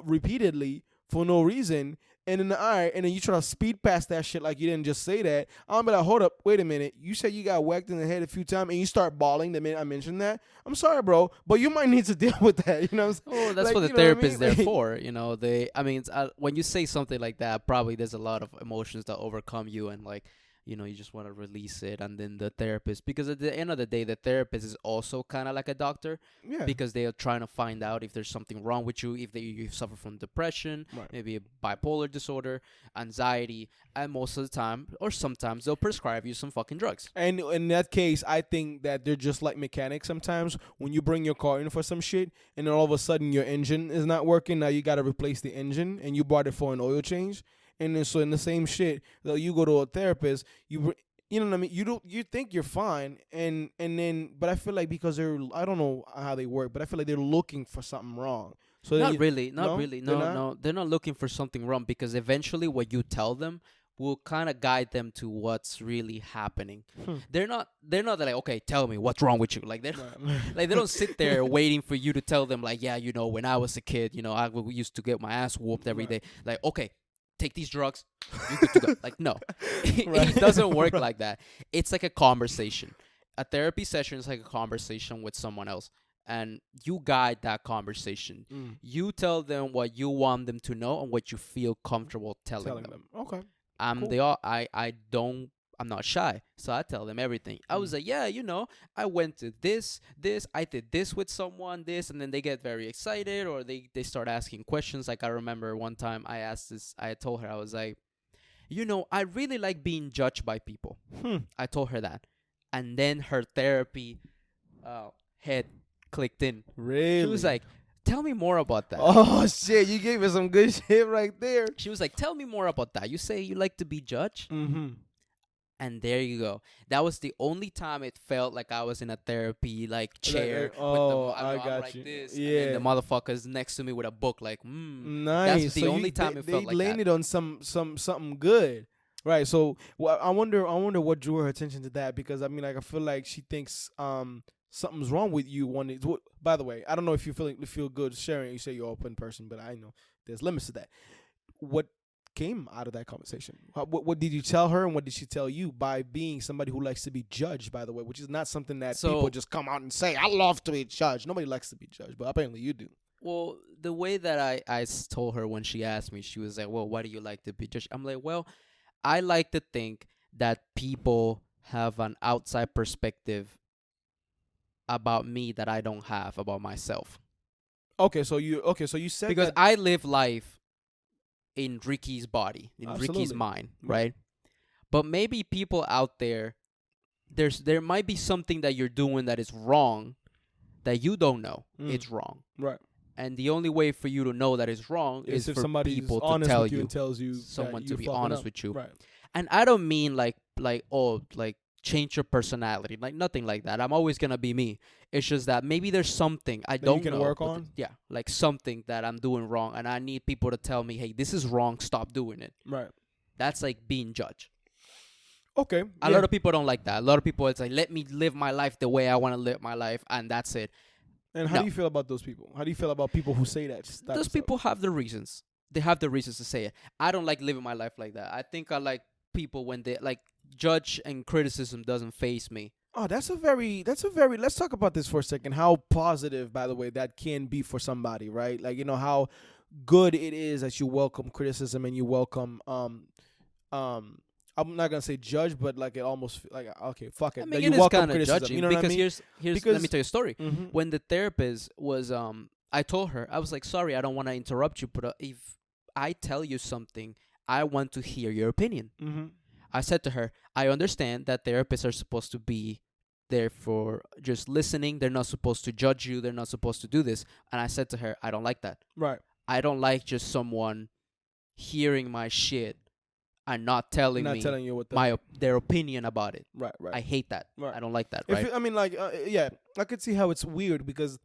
repeatedly for no reason, and then and then you try to speed past that shit like you didn't just say that, I'm be like, hold up, wait a minute. You said you got whacked in the head a few times, and you start bawling the minute I mentioned that. I'm sorry, bro, but you might need to deal with that. You know what I'm saying? Oh, that's Like, what the you know what I therapist is mean? there for. When you say something like that, probably there's a lot of emotions that overcome you, and like, you just want to release it. And then the therapist, because at the end of the day, the therapist is also kind of like a doctor, Yeah. because they are trying to find out if there's something wrong with you, if you suffer from depression, Right. maybe a bipolar disorder, anxiety, and most of the time, or sometimes, they'll prescribe you some fucking drugs. And in that case, I think that they're just like mechanics sometimes. When you bring your car in for some shit, and then all of a sudden your engine is not working, now you got to replace the engine, and you bought it for an oil change. And then so in the same shit, though, you go to a therapist, you know what I mean? You think you're fine, and then but I feel like because I don't know how they work, but I feel like they're looking for something wrong. So then Not you- really, not no? really. They're No, not? no. They're not looking for something wrong, because eventually what you tell them will kind of guide them to what's really happening. They're not like, okay, tell me what's wrong with you. Like they like they don't sit there waiting for you to tell them like, yeah, when I was a kid, I used to get my ass whooped every Right. day. Like, okay, take these drugs, you're good to go. Like, no. Right. It doesn't work like that. It's like a conversation. A therapy session is like a conversation with someone else, and you guide that conversation. Mm. You tell them what you want them to know and what you feel comfortable telling them. Okay. Cool. I'm not shy, so I tell them everything. I was like, yeah, I went to this, I did this with someone, this, and then they get very excited, or they start asking questions. Like I remember one time I told her, I was like, I really like being judged by people. Hmm. I told her that, and then her therapy head clicked in. Really? She was like, tell me more about that. Oh shit! You gave her some good shit right there. She was like, tell me more about that. You say you like to be judged? Mm-hmm. And there you go. That was the only time it felt like I was in a therapy chair with oh, I'm got like you. this, Yeah. and then the motherfucker's next to me with a book. Like, Nice. That's the So only time it felt they like landed that. on something good, right? So I wonder what drew her attention to that, because I mean, like, I feel like she thinks something's wrong with you. By the way, I don't know if you feel good sharing. You say you're an open person, but I know there's limits to that. What came out of that conversation? What did you tell her, and what did she tell you, by being somebody who likes to be judged, by the way, which is not something that So- people just come out and say, I love to be judged. Nobody likes to be judged, but apparently you do. Well, the way that I told her when she asked me, she was like, well, why do you like to be judged? I'm like, well, I like to think that people have an outside perspective about me that I don't have about myself. Okay, so you said Because that. I live life in Ricky's body, in Ricky's Absolutely. mind, Yeah. right? But maybe people out there might be something that you're doing that is wrong that you don't know it's wrong. Right. And the only way for you to know that it's wrong is If for somebody's people to honest tell with you you, and tells you someone that to you're be fucking honest up. with you. Right. And I don't mean like change your personality, like nothing like that. I'm always gonna be me. It's just that maybe there's something I That don't you can know, work but on? yeah, like something that I'm doing wrong, and I need people to tell me, hey, this is wrong. Stop doing it. Right. That's like being judged. Okay. A lot of people don't like that. A lot of people, it's like, let me live my life the way I want to live my life, and that's it. And how No. do you feel about those people? How do you feel about people who say that? type of Those stuff? people have the reasons. They have the reasons to say it. I don't like living my life like that. I think I like people when they like judge and criticism doesn't faze me. Oh, that's a very. Let's talk about this for a second. How positive, by the way, that can be for somebody, right? Like, how good it is that you welcome criticism and you welcome I'm not gonna say judge, but like it almost like, okay, fuck it. I that mean, you it is welcome kind of criticism. judging You know what I because mean? here's let Because- me tell you a story. Mm-hmm. When the therapist was I told her, I was like, sorry, I don't want to interrupt you, but if I tell you something, I want to hear your opinion. Mm-hmm. I said to her, I understand that therapists are supposed to be there for just listening. They're not supposed to judge you. They're not supposed to do this. And I said to her, I don't like that. Right. I don't like just someone hearing my shit and not telling Not me telling you what their opinion about it. right. Right. I hate that. Right. I don't like that, If right? it- I mean, like, yeah, I could see how it's weird because,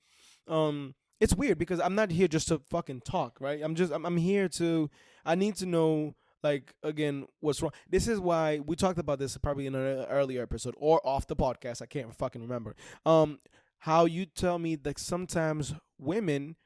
it's weird because I'm not here just to fucking talk, right? I'm here to, I need to know, like, again, what's wrong. This is why we talked about this probably in an earlier episode or off the podcast. I can't fucking remember. How you tell me that sometimes women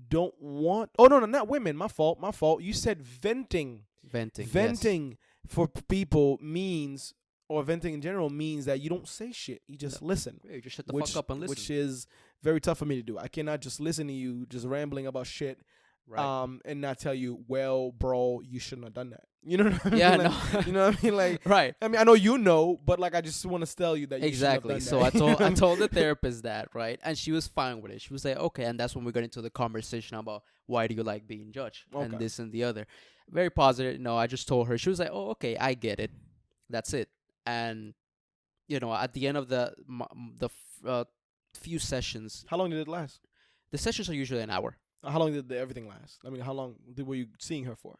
don't want. Oh no, not women. My fault. You said venting. Venting. Yes. Venting for people means, or venting in general means that you don't say shit. You just listen. Yeah, just shut the fuck up and listen. Which is very tough for me to do. I cannot just listen to you just rambling about shit, right. and not tell you, well, bro, you shouldn't have done that. You know what I mean? Yeah, Like, no. You know what I mean? Like, right. I mean, I know you know, but like, I just want to tell you that you Exactly. shouldn't So have done that. I told the therapist that, right? And she was fine with it. She was like, okay. And that's when we got into the conversation about why do you like being judged Okay. and this and the other. Very positive. No, I just told her. She was like, oh, okay, I get it. That's it. And at the end of the few sessions, How long did it last? the sessions are usually an hour. How long did everything last? I mean, how long were you seeing her for?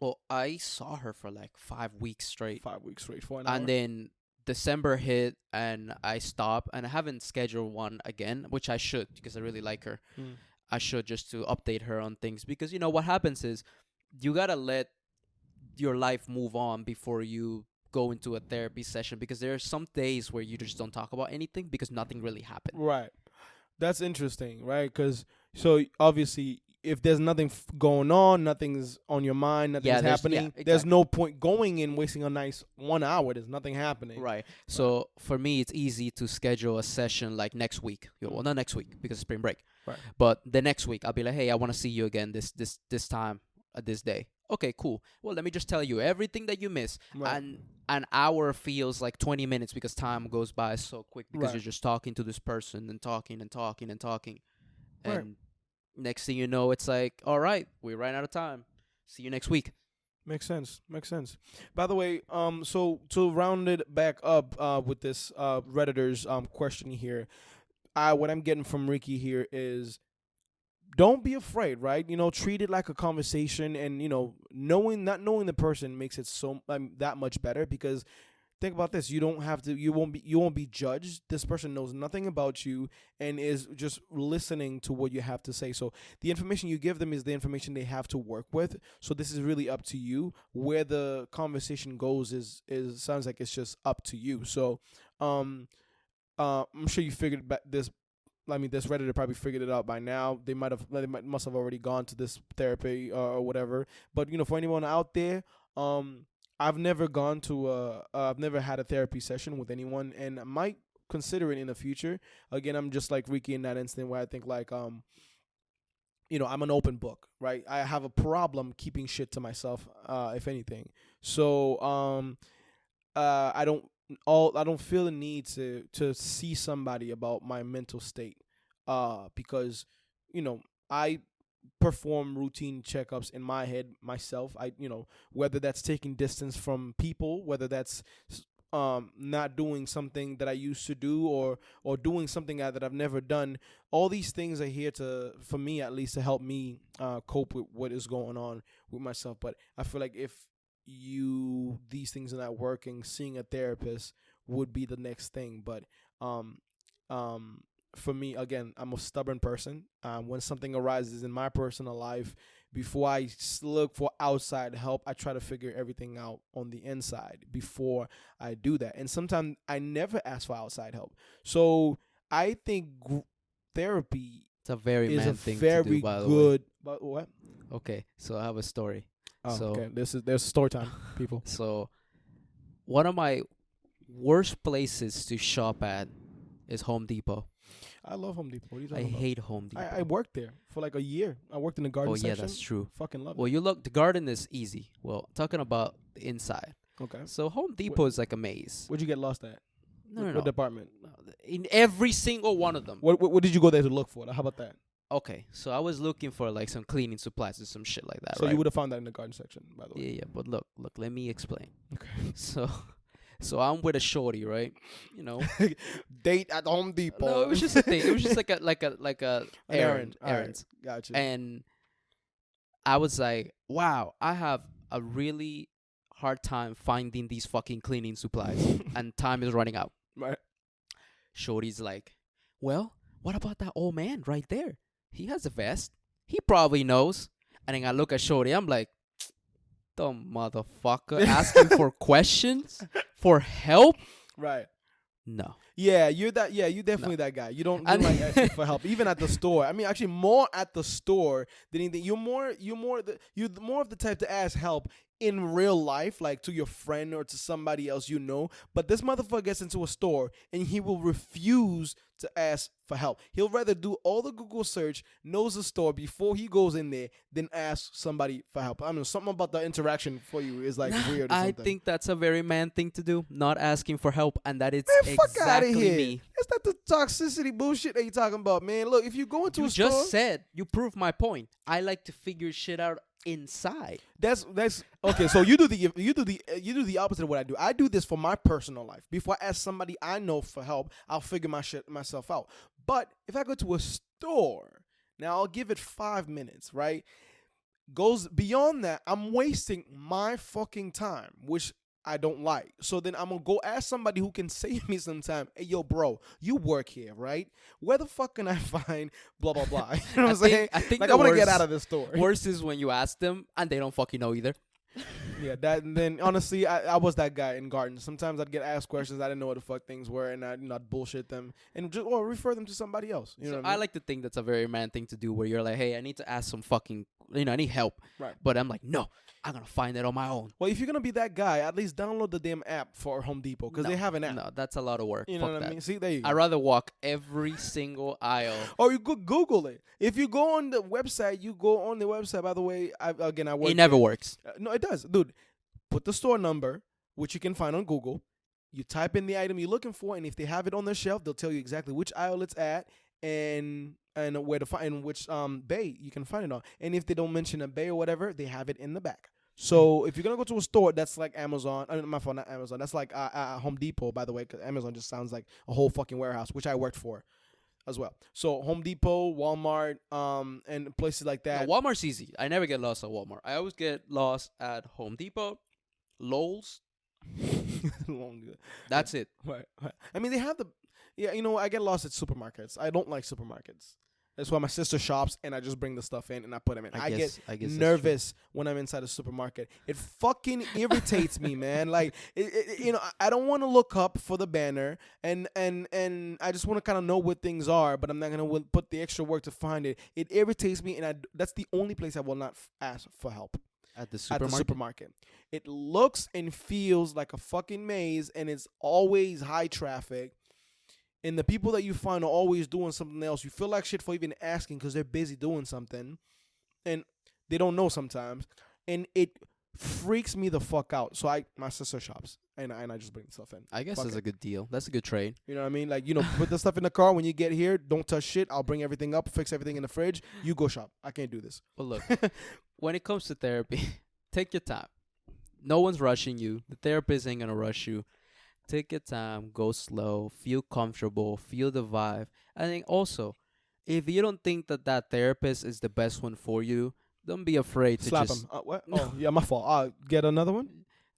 Well, I saw her for like 5 weeks straight. 5 weeks straight for an hour. And then December hit and I stopped, and I haven't scheduled one again, which I should because I really like her. Mm. I should, just to update her on things, because what happens is you gotta let your life move on before you go into a therapy session, because there are some days where you just don't talk about anything because nothing really happened. Right. That's interesting, right? Because so obviously, if there's nothing going on, nothing's on your mind, nothing's happening, there's no point going and wasting a nice 1 hour. There's nothing happening. Right. So for me, it's easy to schedule a session like next week. Well, not next week because it's spring break. Right. But the next week, I'll be like, hey, I want to see you again this time at this day. Okay, cool. Well, let me just tell you everything that you miss. Right. And an hour feels like 20 minutes because time goes by so quick because Right. you're just talking to this person and talking and talking and talking. Right. And next thing you know, it's like, all right, we ran out of time. See you next week. Makes sense. Makes sense. By the way, so to round it back up, with this redditor's question here, what I'm getting from Ricky here is don't be afraid, right? Treat it like a conversation, and knowing not knowing the person makes it so that much better because think about this, you won't be judged. This person knows nothing about you and is just listening to what you have to say. So the information you give them is the information they have to work with. So this is really up to you. Where the conversation goes is sounds like it's just up to you. So I'm sure you figured this. I mean, this Redditor probably figured it out by now. Must have already gone to this therapy or whatever. But for anyone out there, I've never gone to I've never had a therapy session with anyone, and I might consider it in the future. Again, I'm just like Ricky in that instant where I think like I'm an open book, right? I have a problem keeping shit to myself, if anything. So I don't feel the need to see somebody about my mental state, because I perform routine checkups in my head myself. Whether that's taking distance from people, whether that's not doing something that I used to do, or doing something that I've never done. All these things are here for me at least, to help me cope with what is going on with myself. But I feel like if these things are not working, seeing a therapist would be the next thing. But um for me, again, I'm a stubborn person. When something arises in my personal life, before I look for outside help, I try to figure everything out on the inside before I do that. And sometimes I never ask for outside help. So I think therapy It's a very is a man thing to do, very by the way. good. But what? Okay, so I have a story. Oh, So okay. There's story time, people. So one of my worst places to shop at is Home Depot. I love Home Depot. What are you I talking about? hate Home Depot. I worked there for like a year. I worked in the garden Oh yeah, section. that's true. Fucking love Well, it. you look, the garden is easy. Well, talking about the inside. Okay. So Home Depot is like a maze. Where'd you get lost at? No, no, What no. department? In every single one of them. What did you go there to look for? How about that? Okay, so I was looking for like some cleaning supplies or some shit like that, So right? you would have found that in the garden section, by the way. Yeah, yeah. But look, let me explain. Okay. So I'm with a shorty, right? Date at Home Depot. No, it was just a thing. It was just like a An errand. All right, Errands. Gotcha. And I was like, wow, I have a really hard time finding these fucking cleaning supplies, and time is running out. Right. Shorty's like, well, what about that old man right there? He has a vest. He probably knows. And then I look at Shorty. I'm like, dumb motherfucker, asking for questions, for help. Right. No. Yeah, you're that. Yeah, you're definitely that guy. You don't like asking for help, even at the store. I mean, actually, more at the store than anything. You're more of the type to ask help in real life, like to your friend or to somebody else you know. But this motherfucker gets into a store and he will refuse to ask for help. He'll rather do all the Google search, knows the store before he goes in there, than ask somebody for help. I mean, something about the interaction for you is like weird. Or I something. think that's a very man thing to do, not asking for help, and that it's Man, fuck outta exactly here. me. That's not the toxicity bullshit that you're talking about, man. Look, if you go into You a store, just said, you proved my point. I like to figure shit out inside. that's okay. So you do the opposite of what I do. I do this for my personal life. Before I ask somebody I know for help, I'll figure myself out. But if I go to a store, now I'll give it 5 minutes, right? Goes beyond that, I'm wasting my fucking time, which I don't like. So then I'm gonna go ask somebody who can save me some time. Hey, yo, bro, you work here, right? Where the fuck can I find blah blah blah? You know what I'm saying? I think like the I want to worst, get out of this store. worst is when you ask them and they don't fucking know either. Yeah, that and then honestly, I was that guy in gardens. Sometimes I'd get asked questions I didn't know what the fuck things were, and I'd bullshit them and just or refer them to somebody else. You know So what I I mean? like to think that's a very man thing to do, where you're like, hey, I need to ask some fucking, I need help, Right. but I'm like, no, I'm gonna find it on my own. Well, if you're gonna be that guy, at least download the damn app for Home Depot because No, they have an app. no, that's a lot of work. You know Fuck what I that. mean? See, there you I'd go. rather walk every single aisle. Or you could Google it. If you go on the website, you go on the website. By the way, I work. It never there. works. No, it does, dude. Put the store number, which you can find on Google. You type in the item you're looking for, and if they have it on their shelf, they'll tell you exactly which aisle it's at and where to find which bay you can find it on. And if they don't mention a bay or whatever, they have it in the back. So if you're gonna go to a store that's like Amazon, my fault, not Amazon. That's like Home Depot, by the way, because Amazon just sounds like a whole fucking warehouse, which I worked for as well. So Home Depot, Walmart, and places like that. No, Walmart's easy. I never get lost at Walmart. I always get lost at Home Depot, Lowe's. That's it. Right. I mean, they have the. Yeah, you know, I get lost at supermarkets. I don't like supermarkets. That's why my sister shops, and I just bring the stuff in and I put them in. I guess get that's nervous when I'm inside a supermarket. It fucking irritates me, man. Like, you know, I don't want to look up for the banner, and I just want to kind of know what things are, but I'm not gonna put the extra work to find it. It irritates me, and that's the only place I will not ask for help. At the At supermarket. the supermarket. It looks and feels like a fucking maze, and it's always high traffic. And the people that you find are always doing something else. You feel like shit for even asking because they're busy doing something. And they don't know sometimes. And it freaks me the fuck out. So my sister shops. And I just bring stuff in. I guess Fuck that's it. a good deal. That's a good trade. You know what I mean? Like, you know, put the stuff in the car. When you get here, don't touch shit. I'll bring everything up, fix everything in the fridge. You go shop. I can't do this. But look, when it comes to therapy, take your time. No one's rushing you. The therapist ain't gonna rush you. Take your time, go slow, feel comfortable, feel the vibe. I think also, if you don't think that therapist is the best one for you, don't be afraid to Slap just him. What? Oh, yeah, my fault. Get another one?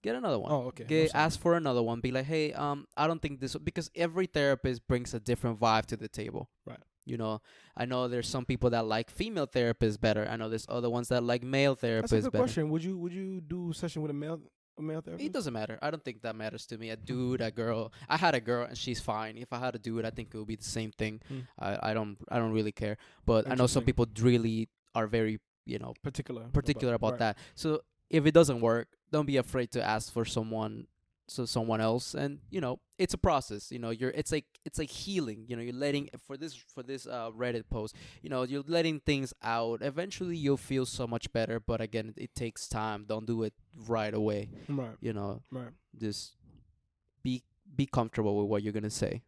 get another one. Oh, okay. I'm sorry. Ask for another one. Be like, hey, I don't think this, because every therapist brings a different vibe to the table. Right. You know, I know there's some people that like female therapists better. I know there's other ones that like male therapists That's a good better. question. Would you do a session with a male therapist? It doesn't matter. I don't think that matters to me. A dude, a girl. I had a girl and she's fine. If I had a dude, I think it would be the same thing. Mm. I don't really care. But I know some Interesting. people really are very, Particular particular about right. that. So if it doesn't work, don't be afraid to ask for someone else. And it's a process. It's like healing. You're letting for this Reddit post, you're letting things out. Eventually you'll feel so much better, but again, it takes time. Don't do it right away. Right. Right. Just be comfortable with what you're gonna say,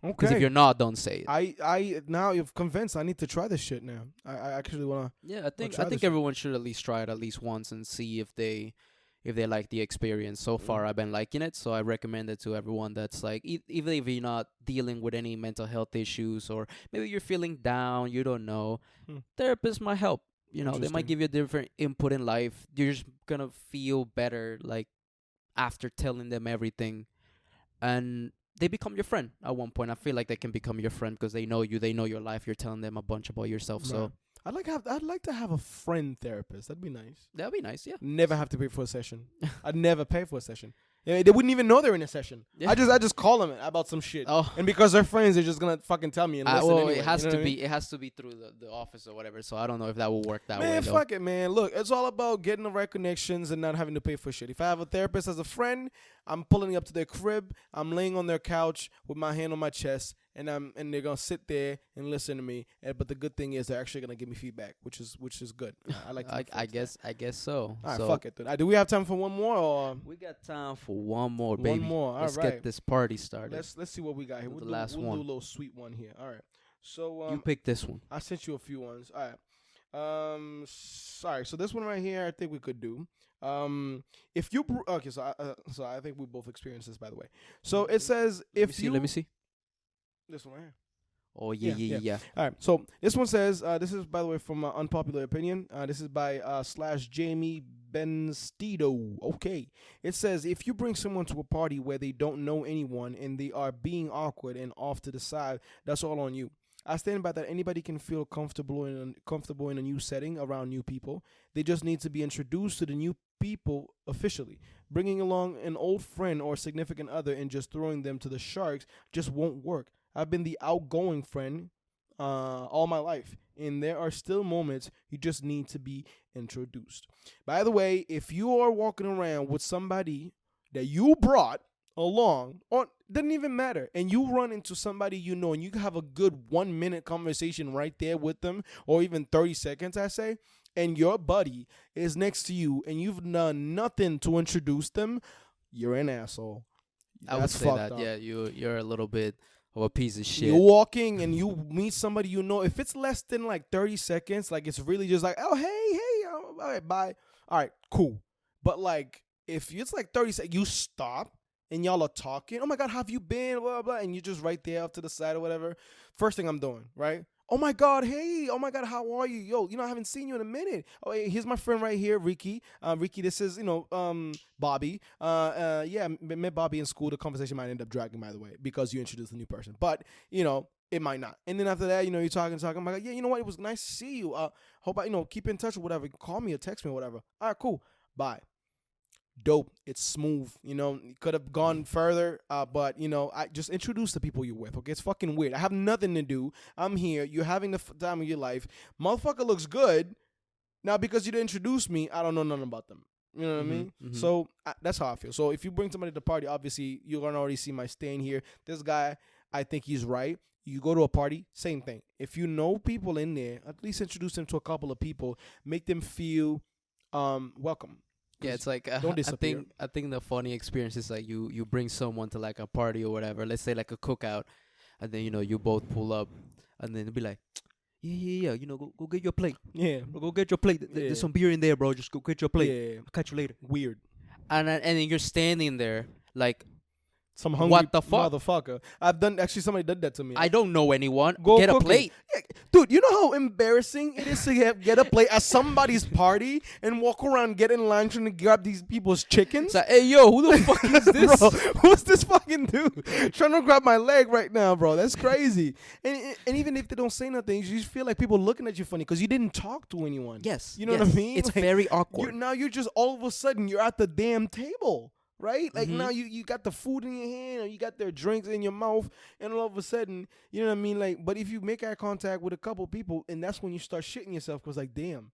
because Okay. if you're not, don't say it. I now you've convinced I need to try this shit now. I actually wanna. Yeah, I think try this. everyone should at least try it at least once and see if they like the experience. So far, I've been liking it, so I recommend it to everyone that's like, even if you're not dealing with any mental health issues, or maybe you're feeling down, you don't know, therapists might help. They Interesting. might give you a different input in life. You're just gonna feel better, like, after telling them everything, and they become your friend at one point. I feel like they can become your friend because they know you, they know your life. You're telling them a bunch about yourself, so Right. I'd like to have a friend therapist. That'd be nice. that'd be nice. Yeah. Never have to pay for a session. I'd never pay for a session. Yeah, they wouldn't even know they're in a session. Yeah. I just call them about some shit. Oh. And because they're friends, they're just gonna fucking tell me and listen Well, anyway. it has you know to what I be. mean? It has to be through the office or whatever. So I don't know if that will work that way. Man, Though. fuck it, man. Look, it's all about getting the right connections and not having to pay for shit. If I have a therapist as a friend, I'm pulling up to their crib. I'm laying on their couch with my hand on my chest, and they're gonna sit there and listen to me. But the good thing is they're actually gonna give me feedback, which is good. I like. I guess so. All right, So fuck it. Dude. Do we have time for one more? Or we got time for one more, baby. one more. All Let's right. get this party started. Let's see what we got here. Do We'll the do, last we'll one. do a little sweet one here. All right. So You pick this one. I sent you a few ones. All right. Sorry. So this one right here, I think we could do. If you okay, so I think we both experienced this, by the way. So it says Let me see. this one right here. Oh yeah. All right. So this one says this is, by the way, from Unpopular Opinion. This is by /Jamie Benstido. Okay. It says, if you bring someone to a party where they don't know anyone and they are being awkward and off to the side, that's all on you. I stand by that. Anybody can feel comfortable in a new setting around new people. They just need to be introduced to the new people officially. Bringing along an old friend or significant other and just throwing them to the sharks just won't work. I've been the outgoing friend all my life, and there are still moments you just need to be introduced. By the way, if you are walking around with somebody that you brought along, or doesn't even matter, and you run into somebody you know, and you have a good 1 minute conversation right there with them, or even 30 seconds, I say, and your buddy is next to you, and you've done nothing to introduce them, you're an asshole. I would That's say fucked that. up. Yeah, you're a little bit of a piece of shit. You're walking and you meet somebody you know. If it's less than like 30 seconds, like it's really just like, oh, hey, all right, bye. All right, cool. But like, if it's like 30 seconds, you stop and y'all are talking. Oh my God, how have you been? Blah, blah, blah. And you're just right there off to the side or whatever. First thing I'm doing, right? Oh my God, hey, oh my God, how are you? Yo, I haven't seen you in a minute. Oh, hey, here's my friend right here, Ricky. Ricky, this is, Bobby. Yeah, met Bobby in school. The conversation might end up dragging, by the way, because you introduced a new person. But, it might not. And then after that, you're talking. I'm like, yeah, you know what? It was nice to see you. Hope I, keep in touch or whatever. Call me or text me or whatever. All right, cool. Bye. Dope. It's smooth. Could have gone further, but I just introduce the people you're with. Okay, it's fucking weird. I have nothing to do. I'm here. You're having the time of your life. Motherfucker looks good. Now because you didn't introduce me, I don't know nothing about them. You know what I mean? Mm-hmm. So that's how I feel. So if you bring somebody to the party, obviously you're gonna already see my stand here. This guy, I think he's right. You go to a party, same thing. If you know people in there, at least introduce them to a couple of people. Make them feel welcome. Yeah, it's like Don't disappear. I think the funny experience is like you bring someone to like a party or whatever. Let's say like a cookout, and then you both pull up, and then it'll be like, yeah. Go get your plate. Yeah. Go get your plate. There's some beer in there, bro. Just go get your plate. Yeah. I'll catch you later. Weird. And then you're standing there like, Some hungry what the fuck? motherfucker. Actually somebody did that to me. I don't know anyone. Go Get a cooking. plate. Yeah, dude, you know how embarrassing it is to get a plate at somebody's party and walk around, get in line trying to grab these people's chickens? It's like, hey, yo, who the fuck is this? Bro, who's this fucking dude trying to grab my leg right now, bro? That's crazy. And even if they don't say nothing, you just feel like people looking at you funny because you didn't talk to anyone. Yes. You know what I mean? It's Like, very awkward. now you're just all of a sudden you're at the damn table. Right? Like Mhm. now you got the food in your hand or you got their drinks in your mouth and all of a sudden, you know what I mean? Like, but if you make eye contact with a couple people and that's when you start shitting yourself because like, damn,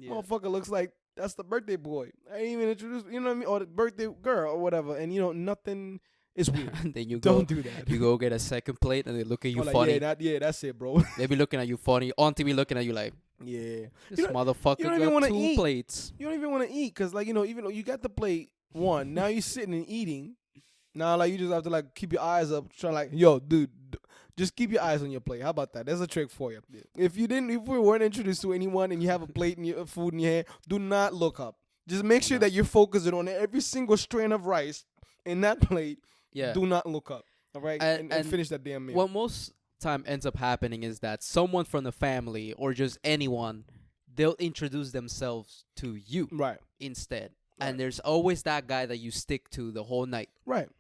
motherfucker looks like that's the birthday boy. I ain't even introduced, you know what I mean? Or the birthday girl or whatever. And nothing is weird. And then you Don't go, do that. you go get a second plate, and they look at you Or like, funny. that's it, bro. They be looking at you funny. Auntie be looking at you like, Yeah. this You don't- motherfucker you don't even got wanna 2 eat. plates. You don't even want to eat because, like, even though you got the plate one, now you're sitting and eating. Now, like, you just have to, like, keep your eyes up, trying, like, yo, dude, just keep your eyes on your plate. How about that? That's a trick for you. Yeah. If we weren't introduced to anyone and you have a plate and your food in your hand, do not look up. Just make sure that you're focusing on every single strand of rice in that plate. Yeah. Do not look up. All right? And finish that damn meal. What most time ends up happening is that someone from the family or just anyone, they'll introduce themselves to you Right. instead. Right. And there's always that guy that you stick to the whole night. Right.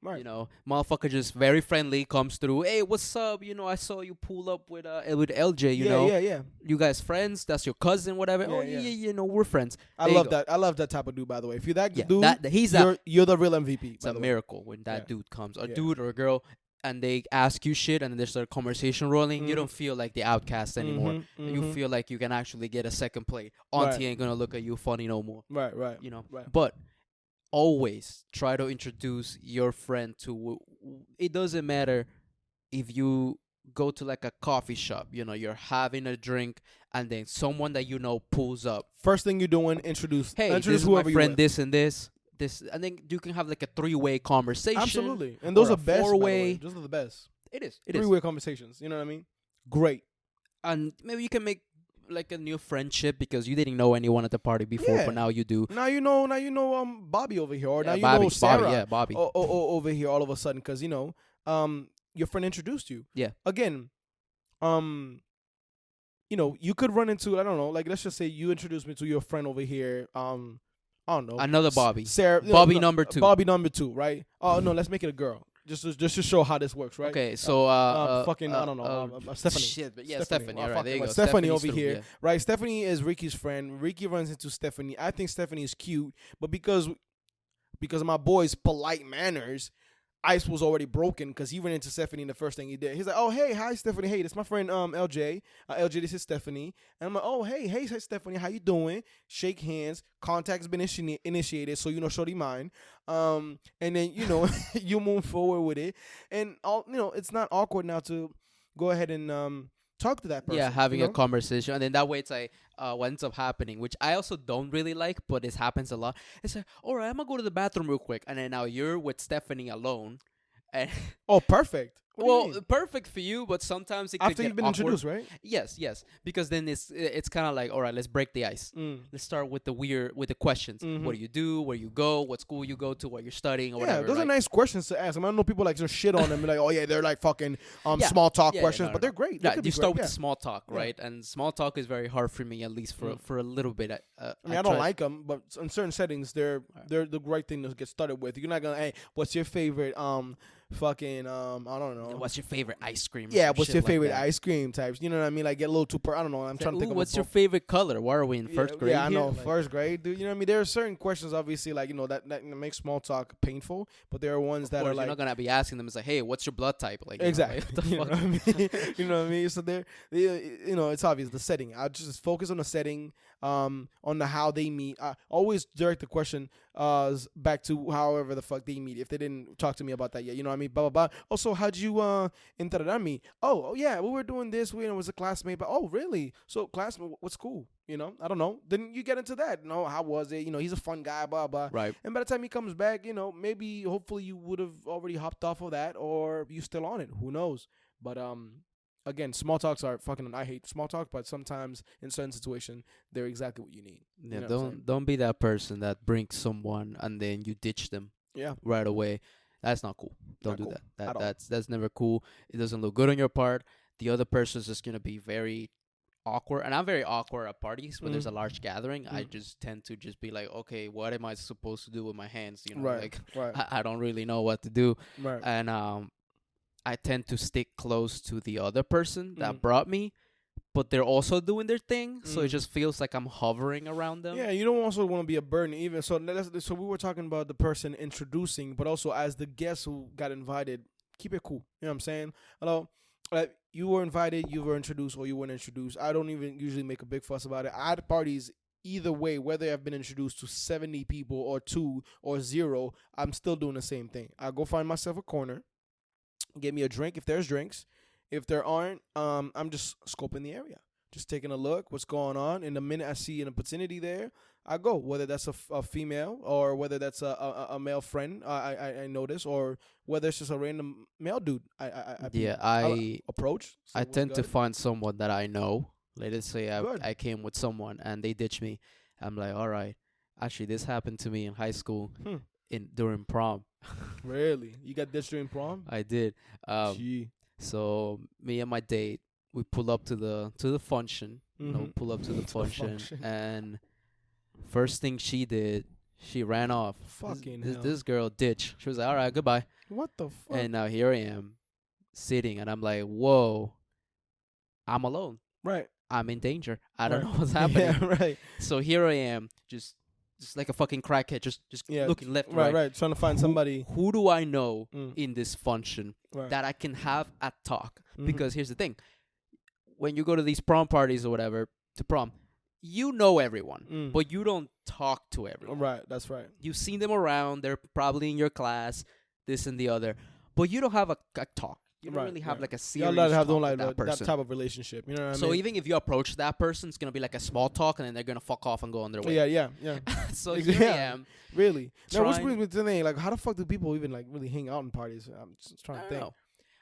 Right. Motherfucker just very friendly, comes through. Hey, what's up? I saw you pull up with LJ. Yeah. You guys friends? That's your cousin, whatever. Yeah, Yeah. We're friends. I There you love go. that. I love that type of dude, by the way. If you're that Yeah, dude, you're the real MVP. It's by a the way. miracle when that Yeah. dude comes, a Yeah. dude or a girl, and they ask you shit, and then there's a conversation rolling. You Mhm. don't feel like the outcast anymore. Mhm, You mhm. feel like you can actually get a second plate. Auntie Right. ain't gonna look at you funny no more. Right. Right. But always try to introduce your friend to. It doesn't matter if you go to like a coffee shop. You're having a drink, and then someone that pulls up. First thing you're doing, introduce Hey, introduce this is my whoever you're friend. with. This and this. And then you can have like a 3-way conversation. Absolutely, and those or are a best. By the way. 4-way. Those are the best. It is. It is. Three-way conversations. You know what I mean? Great. And maybe you can make like a new friendship because you didn't know anyone at the party before, Yeah. but now you do. Now you know. Bobby over here, or now you Bobby, know Sarah. yeah, Bobby. Over here, all of a sudden, because your friend introduced you. Yeah. Again, you could run into, I don't know, like let's just say you introduced me to your friend over here. I don't know. Another Bobby. Sarah. Bobby number 2. Bobby number 2, right? Oh no, let's make it a girl. just to show how this works, right? Okay, so Fucking I don't know, Stephanie. shit, but yeah, Stephanie. Stephanie. Oh, All right, fuck there it, you but go. Stephanie Stephanie's over through, here, yeah. right? Stephanie is Ricky's friend. Ricky runs into Stephanie. I think Stephanie is cute, but because of my boy's polite manners, ice was already broken because he ran into Stephanie and the first thing he did. He's like, oh, hey, hi, Stephanie. Hey, that's my friend LJ. LJ, this is Stephanie. And I'm like, oh, hey, Stephanie. How you doing? Shake hands. Contact's been initiated, so, shorty mine. And then, you move forward with it. And, it's not awkward now to go ahead and talk to that person. Yeah, having a conversation, and then that way it's like what ends up happening, which I also don't really like, but this happens a lot. It's like, all right, I'm gonna go to the bathroom real quick, and then now you're with Stephanie alone, and Oh, perfect. What do you well, mean? perfect for you, but sometimes it could After get you've been awkward. introduced, right? Yes, because then it's kind of like, all right, let's break the ice. Let's start with the questions. What do you do? Where you go? What school you go to? What you're studying or Yeah, whatever. those are right? nice questions to ask. I know people like just shit on them and like, oh yeah, they're like fucking small talk questions, but they're great. They Yeah, could you be start great, with the small talk, right? And small talk is very hard for me, at least for a little bit. I mean, I don't like them, but in certain settings, they're the right thing to get started with. You're not gonna, hey, what's your favorite fucking I don't know. What's your favorite ice cream? Yeah, what's shit your like favorite that. ice cream types? You know what I mean? Like get a little too I don't know. I'm trying to think of What's a your favorite color? Why are we in first grade? Yeah, I here? know, Like, first grade, dude. You know what I mean? There are certain questions, obviously, like that make small talk painful, but there are ones of that course, are like you're not gonna be asking them. It's like, hey, what's your blood type? Like, exactly. You know, like, what the You know fuck? what I mean? You know what I mean? So it's obvious the setting. I just focus on the setting, on the how they meet. I always direct the question back to however the fuck they meet. If they didn't talk to me about that yet, you know what I mean? Blah blah blah. Also, how'd you enterar me? Oh yeah, we were doing this. We was a classmate, but oh really? So classmate, what's cool? I don't know. Then you get into that. How was it? He's a fun guy, blah blah. Right. And by the time he comes back, maybe hopefully you would have already hopped off of that, or you still on it. Who knows? But again, small talks are fucking. I hate small talk, but sometimes in certain situations, they're exactly what you need. Yeah, You know what I'm saying? don't be that person that brings someone and then you ditch them Yeah. right away. That's not cool. Don't Not do cool that. at all. That's never cool. It doesn't look good on your part. The other person's just gonna be very awkward, and I'm very awkward at parties when there's a large gathering. I just tend to just be like, okay, what am I supposed to do with my hands? Right. Like Right. I don't really know what to do, Right. and I tend to stick close to the other person that brought me, but they're also doing their thing, so it just feels like I'm hovering around them. Yeah, you don't also want to be a burden even. So so we were talking about the person introducing, but also as the guest who got invited, keep it cool. You know what I'm saying? Hello. You were invited, you were introduced, or you weren't introduced. I don't even usually make a big fuss about it. At parties, either way, whether I've been introduced to 70 people or 2 or 0, I'm still doing the same thing. I go find myself a corner, get me a drink if there's drinks. If there aren't, I'm just scoping the area, just taking a look, what's going on. And the minute I see an opportunity there, I go. Whether that's a female or whether that's a male friend, I notice, or whether it's just a random male dude. I approach. I tend to find someone that I know. Let's say Good. I came with someone and they ditch me. I'm like, all right. Actually, this happened to me in high school during prom. Really? You got ditched during prom? I did. Gee. So me and my date, we pull up to the function. Pull up to the function, and first thing she did, she ran off. Fucking this, hell. this girl ditched. She was like, all right, goodbye. What the fuck? And now here I am, sitting, and I'm like, whoa, I'm alone. Right. I'm in danger. I don't Right. know what's happening. Yeah, right. So here I am, just like a fucking crackhead, just looking left, Right. Trying to find somebody. Who do I know Mm. in this function Right. that I can have a talk? Mhm. Because here's the thing: when you go to these prom parties or whatever to prom, you know everyone, but you don't talk to everyone. Right. That's right. You've seen them around; they're probably in your class, this and the other, but you don't have a talk. You don't Right, really have right. like a Y'all serious not have talk like with that that person. type of relationship. You know what I So mean? even if you approach that person, it's gonna be like a small talk, and then they're gonna fuck off and go on their way. Yeah. So Ex- here I yeah. am. Really. Now, which Trying- brings me to the thing, like, how the fuck do people even like really hang out in parties? I'm just trying I to don't think. know.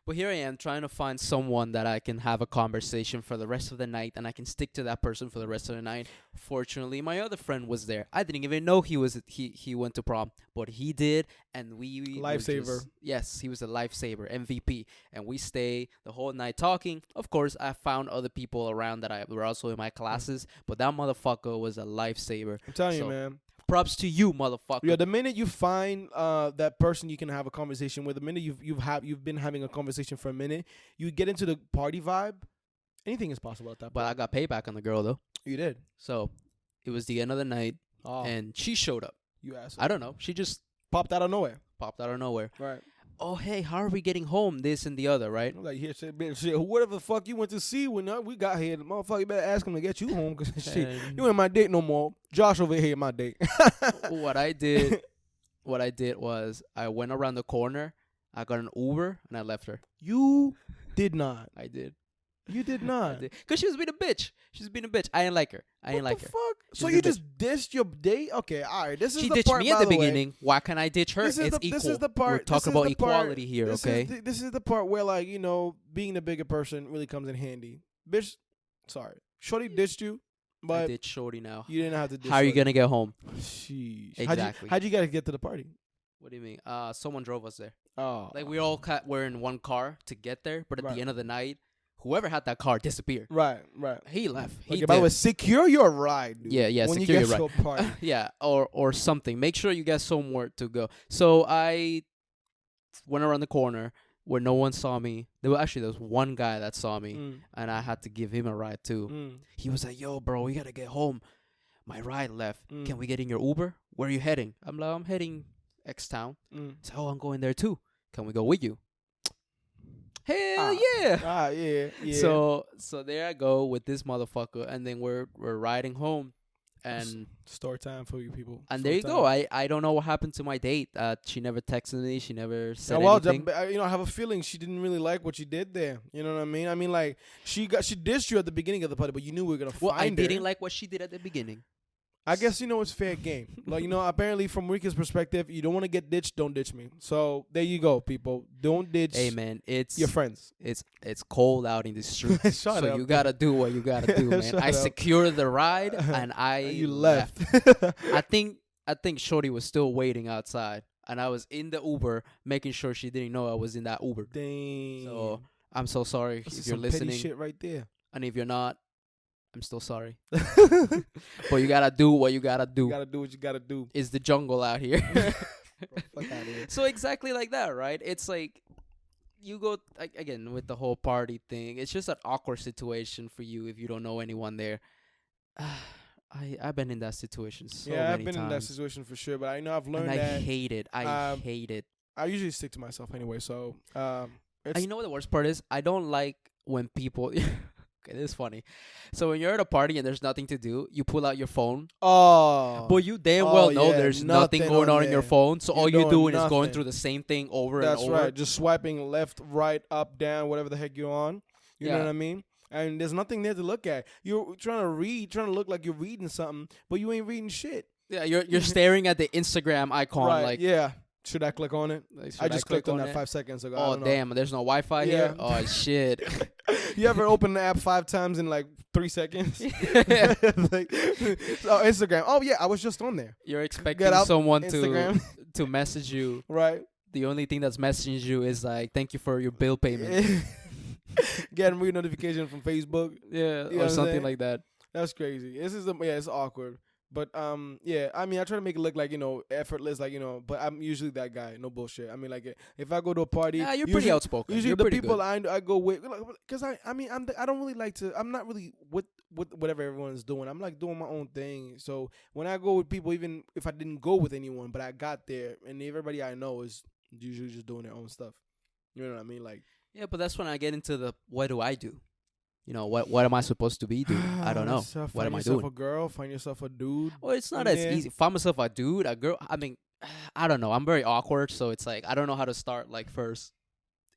But here I am trying to find someone that I can have a conversation for the rest of the night, and I can stick to that person for the rest of the night. Fortunately, my other friend was there. I didn't even know he went to prom, but he did, and we were Lifesaver. yes, he was a lifesaver, MVP, and we stay the whole night talking. Of course, I found other people around that were also in my classes, but that motherfucker was a lifesaver. I'm telling you, So, man. props to you, motherfucker. Yeah, the minute you find that person you can have a conversation with, the minute you've been having a conversation for a minute, you get into the party vibe. Anything is possible at that But point. I got payback on the girl though. You did. So it was the end of the night, Oh, and she showed up. you asshole. I don't know. She just Popped out of nowhere. popped out of nowhere. Right. Oh, hey, how are we getting home? This and the other, right? I'm like, here, shit, bitch, shit, whatever the fuck you went to see when we got here, the motherfucker, you better ask him to get you home, because shit, And you ain't my date no more. Josh over here, my date. what I did was I went around the corner, I got an Uber, and I left her. You did not. I did. You did I not. did. Because she was being a bitch. She's being a bitch. I didn't like her. I didn't What like the her. fuck? So She's you a just dissed your date? Okay, all right. This is She the ditched part, me at by the way. beginning. Why can't I ditch her? This is It's the- equal. this is the part- We're this talking is about the part- equality here, This okay? This is the part where, like, you know, being the bigger person really comes in handy. Bitch, sorry. Shorty ditched you, I but ditch Shorty now. you didn't have to ditch How are you Shorty. gonna get home? Sheesh. Exactly. How'd you guys get to the party? What do you mean? Someone drove us there. Oh. Like we all were in one car to get there, but at Right. the end of the night, whoever had that car disappeared. Right. He left. He Okay, by the way, dipped. secure your ride, dude. Yeah, When secure you your get to a party. Yeah, or something. Make sure you get somewhere to go. So I went around the corner where no one saw me. There was one guy that saw me, Mm, and I had to give him a ride too. mm, He was like, "Yo, bro, we gotta get home. My ride left. Mm. Can we get in your Uber? Where are you heading?" I'm like, "I'm heading X town." mm. He's like, "Oh, I'm going there too. Can we go with you?" Hell Ah. yeah! Ah, yeah. So there I go with this motherfucker, and then we're riding home, and Story time for you people. and Story there you go. time. I don't know what happened to my date. She never texted me. She never said Well, anything. you know, I have a feeling she didn't really like what you did there. You know what I mean? I mean, like she dissed you at the beginning of the party, but you knew we were gonna Well, find I her. didn't like what she did at the beginning. I guess, you know, it's fair game. Like, you know, apparently from Rika's perspective, you don't want to get ditched, don't ditch me. So there you go, people. Don't ditch Hey man, it's your friends. it's cold out in the streets, Shut so up. you gotta do what you gotta do, man. Shut I up. secured the ride and And you left. left. I think Shorty was still waiting outside, and I was in the Uber making sure she didn't know I was in that Uber. Dang. So I'm so sorry This if is you're some petty listening, shit right there. and if you're not, I'm still sorry. But you gotta do what you gotta do. You gotta do what you gotta do. It's the jungle out here. Fuck outta here. So exactly like that, right? It's like you go again with the whole party thing. It's just an awkward situation for you if you don't know anyone there. I've been in that situation so Yeah, many I've been times, in that situation for sure, but I know I've learned and I that hate it. I um, hate it. I usually stick to myself anyway. So And it's you know what the worst part is? I don't like when people. Okay, this is funny. So when you're at a party and there's nothing to do, you pull out your phone. But you damn well know yeah, there's nothing going on in your there. phone. So all You're you're doing doing is going nothing. through the same thing over That's and over. right. Just swiping left, right, up, down, whatever the heck you're on. You know Yeah. what I mean? And there's nothing there to look at. You're trying to look like you're reading something, but you ain't reading shit. Yeah, you're staring at the Instagram icon right? like. Yeah. Should I click on it? Like, I should just click clicked on it? that 5 seconds ago. I Oh don't know. damn! There's no Wi-Fi here. Yeah. Oh shit! You ever open the app 5 times in like 3 seconds? Like, Instagram. Oh yeah, I was just on there. You're expecting Get out someone Instagram. to message you. Right. The only thing that's messaging you is like, "Thank you for your bill payment." Getting weird notification from Facebook. Yeah, You know what or I'm something saying? like that. That's crazy. It's awkward. But yeah, I mean, I try to make it look like, you know, effortless, like, you know, but I'm usually that guy, no bullshit. I mean, like, if I go to a party, Yeah, you're usually, pretty outspoken. Usually You're the pretty people good. I go with, because I mean, I don't really like to. I'm not really with whatever everyone's doing. I'm like doing my own thing. So when I go with people, even if I didn't go with anyone, but I got there, and everybody I know is usually just doing their own stuff. You know what I mean? Like, Yeah, but that's when I get into the what do I do? You know, what am I supposed to be doing? I don't know. So What find am I yourself doing? a girl, find yourself a dude. Well, it's not in as there. easy. Find myself a dude, a girl. I mean, I don't know. I'm very awkward, so it's like I don't know how to start like first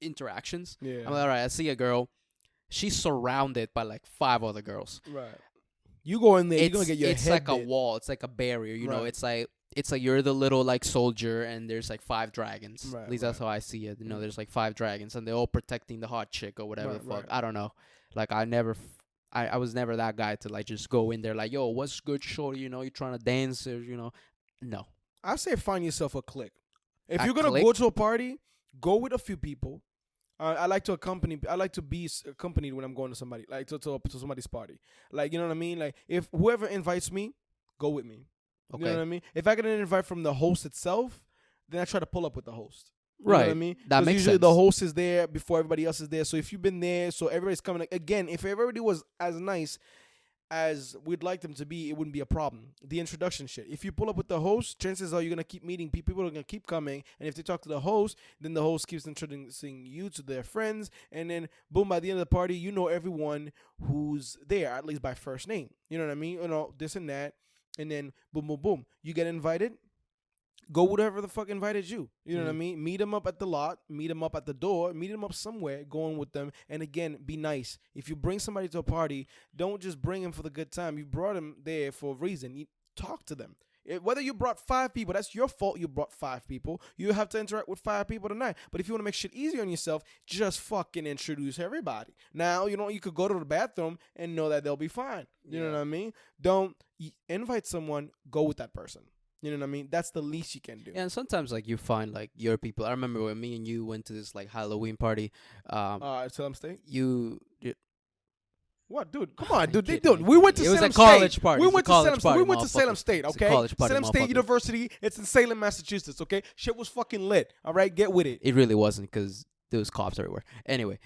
interactions. Yeah. I'm like, all right, I see a girl. She's surrounded by like 5 other girls. Right. You go in there, you're gonna It's get your it's head like a bit. wall. It's like a barrier. You know, Right. it's like you're the little like soldier, and there's like 5 dragons. Right, At least that's right. how I see it. You know, there's like 5 dragons, and they're all protecting the hot chick or whatever Right, the fuck. right. I don't know. Like I was never that guy to like just go in there like, yo, what's good, shorty? You know, you trying to dance or no. I say find yourself a clique. If A you're gonna clique? go to a party, go with a few people. I like to accompany. I like to be accompanied when I'm going to somebody, like to somebody's party. Like, you know what I mean? Like, if whoever invites me, go with me. You know Okay. what I mean? If I get an invite from the host itself, then I try to pull up with the host. You know what I Right. mean? That Because makes usually sense. the host is there before everybody else is there. So if you've been there, so everybody's coming. Again, if everybody was as nice as we'd like them to be, it wouldn't be a problem. The introduction shit. If you pull up with the host, chances are you're gonna keep meeting people. People are gonna keep coming, and if they talk to the host, then the host keeps introducing you to their friends, and then boom, by the end of the party, you know everyone who's there at least by first name. You know what I mean? You know this and that, and then boom, boom, boom, you get invited. Go whatever the fuck invited you. You know what I Mm. mean? Meet them up at the lot, meet them up at the door, meet them up somewhere, go on with them. And again, be nice. If you bring somebody to a party, don't just bring them for the good time. You brought them there for a reason. You talk to them. Whether you brought 5 people, that's your fault. You brought 5 people. You have to interact with 5 people tonight. But if you want to make shit easier on yourself, just fucking introduce everybody. Now, you could go to the bathroom and know that they'll be fine. You know Yeah. what I mean? Don't invite someone, go with that person. You know what I mean? That's the least you can do. Yeah, and sometimes like you find like your people. I remember when me and you went to this like Halloween party. Salem State. You What, dude? Come on, I dude. kid, Dude, I we went to kid. It was Salem a college State. party. We It's a went to college Salem. party, We went to Salem motherfucker. State. It's a Okay, college party, Salem State motherfucker. University. It's in Salem, Massachusetts. Okay, shit was fucking lit. All right, get with it. It really wasn't because there was cops everywhere. Anyway,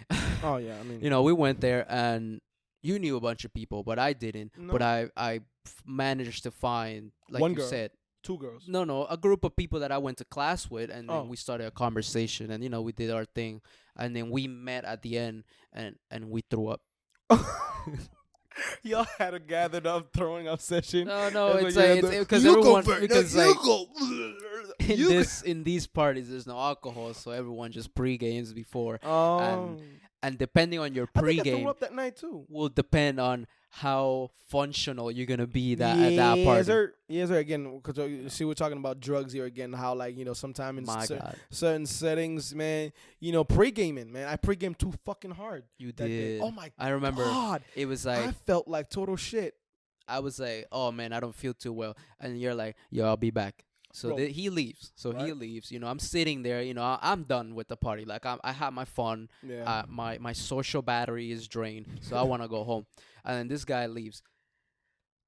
Oh yeah, I mean, we went there and you knew a bunch of people, but I didn't. No. But I managed to find, like One you girl. said, 2 girls. no, a group of people that I went to class with, and Oh. then we started a conversation, and we did our thing, and then we met at the end, and we threw up. Y'all had a gathered up throwing up session. No, That's it's what you like had it's to- because you go everyone first. because No, like you go. in You go. in these parties there's no alcohol, so everyone just pre-games before, Oh, and depending on your I think I pre-game threw up that night too. will depend on how functional you're gonna be at that party. Sir. Yes, sir. Again, because see, we're talking about drugs here again. How sometimes in My God, certain settings, man, pre-gaming, man. I pre-gamed too fucking hard. you that day. did. Oh my I remember God, it was I like felt like total shit. I was like, oh man, I don't feel too well, and you're like, yo, I'll be back. So Bro. he leaves. So he Right. leaves. I'm sitting there. I'm done with the party. Like I had my fun. Yeah. My social battery is drained, so I want to go home. And then this guy leaves.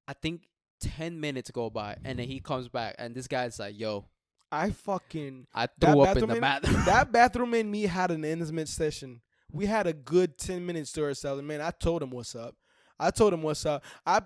I think 10 minutes go by, and then he comes back, and this guy's like, "Yo, I fucking I that threw up in the bathroom bathroom." that bathroom and me had an intimate session. We had a good 10 minutes to ourselves. And man, I told him what's up. I told him what's up. I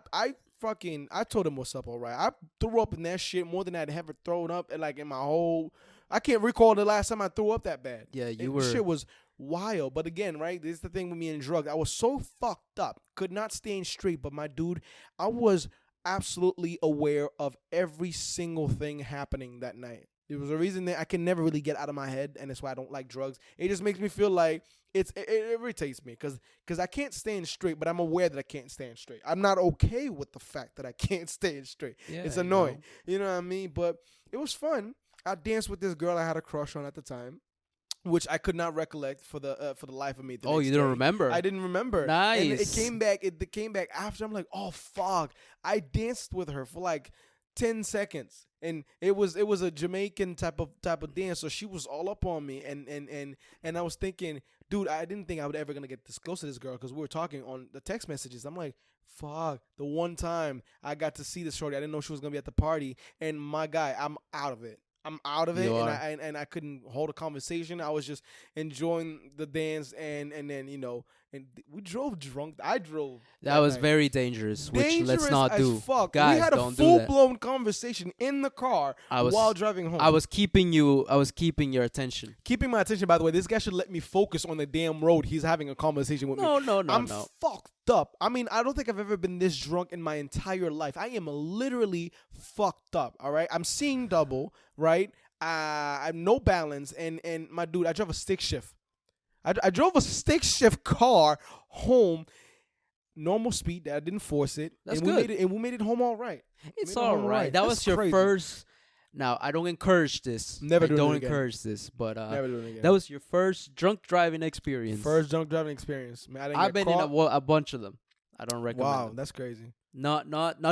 told him what's up. All right. I threw up in that shit more than I'd ever thrown up in my whole. I can't recall the last time I threw up that bad. Yeah, you And were. Shit was wild. But again, right, this is the thing with me and drugs. I was so fucked up, could not stay straight. But my dude, I was absolutely aware of every single thing happening that night. There was a reason that I can never really get out of my head, and that's why I don't like drugs. It just makes me feel like it irritates me because I can't stand straight, but I'm aware that I can't stand straight. I'm not okay with the fact that I can't stand straight. Yeah, It's annoying. You know what I mean? But it was fun. I danced with this girl I had a crush on at the time, which I could not recollect for the life of me. Oh, you don't remember? I didn't remember. Nice. And it came back. It came back after. I'm like, oh fuck! I danced with her for like 10 seconds, and it was a Jamaican type of dance. So she was all up on me, and I was thinking, dude, I didn't think I would ever gonna get this close to this girl because we were talking on the text messages. I'm like, fuck! The one time I got to see this shorty, I didn't know she was gonna be at the party, and my guy, I'm out of it. I'm out of it, You and I couldn't hold a conversation. I was just enjoying the dance, and then and we drove drunk. I drove. That was night. very dangerous. Which Dangerous let's not as do. fuck. Guys, we had a don't do full that. blown conversation in the car while driving home. I was keeping your attention. keeping my attention. By the way, this guy should let me focus on the damn road. He's having a conversation with me. No, I'm no. fucked up. I mean, I don't think I've ever been this drunk in my entire life. I am literally fucked up. All right, I'm seeing double. Right, I have no balance, and my dude, I drove a stick shift. I drove a stick shift car home, normal speed. I didn't force it. That's and good. We made it home all right. It's made it all home right. That That's was your crazy. first. Now I don't encourage this. Never I doing don't it again. encourage this, but Never doing it again. that was your first drunk driving experience. First drunk driving experience. Man, I didn't I've get been in caught. a bunch of them. I don't recommend. Wow, them. that's crazy. Not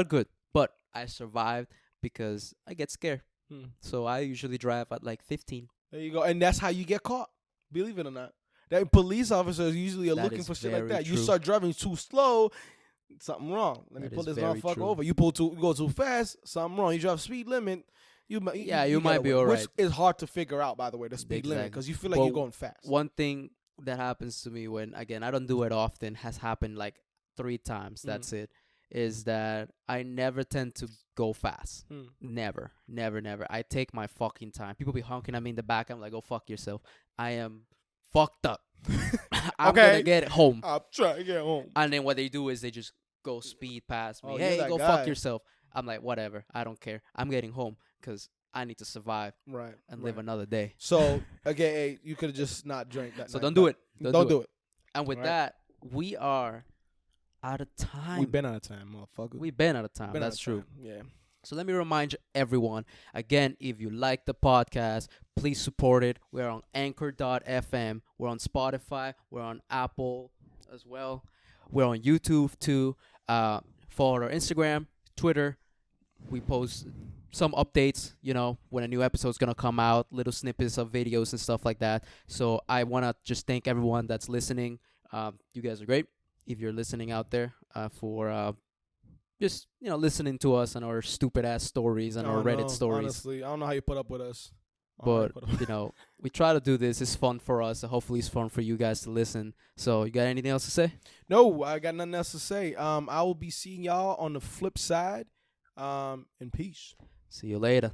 good. But I survived because I get scared. Hmm. So I usually drive at like 15. There you go, and that's how you get caught. Believe it or not, that police officers usually are That looking is for shit like very that. You true. start driving too slow, something wrong. Let me That pull is this very motherfucker true. over. You go too fast, something wrong. You drive speed limit. Yeah, you get might be away, all which right. is hard to figure out, by the way, the speed limit, Exactly. because you feel like But you're going fast. one thing that happens to me when, again, I don't do it often, has happened like 3 times. Mm. That's it. Is that I never tend to go fast. Mm. Never, never, never. I take my fucking time. People be honking at me in the back. I'm like, go fuck yourself. I am fucked up. I'm gonna Okay. get home. I'm trying to get home. And then what they do is they just go speed past me. Oh, you're Hey, that go guy. fuck yourself. I'm like, whatever. I don't care. I'm getting home because I need to survive Right. and live another day. So, okay, hey, you could have just not drank that So night. don't do it. Don't do it. And with Right. that, we are out of time. We've been out of time, motherfucker. We've been out of time. Been out That's of true. time. Yeah. So let me remind everyone again, if you like the podcast, please support it. We're on anchor.fm. We're on Spotify. We're on Apple as well. We're on YouTube too. Follow our Instagram, Twitter. We post some updates, when a new episode's going to come out, little snippets of videos and stuff like that. So I want to just thank everyone that's listening. You guys are great. If you're listening out there for just listening to us and our stupid ass stories and our Reddit stories. Honestly, I don't know how you put up with us. But we try to do this. It's fun for us. Hopefully, it's fun for you guys to listen. So, you got anything else to say? No, I got nothing else to say. I will be seeing y'all on the flip side. And peace. See you later.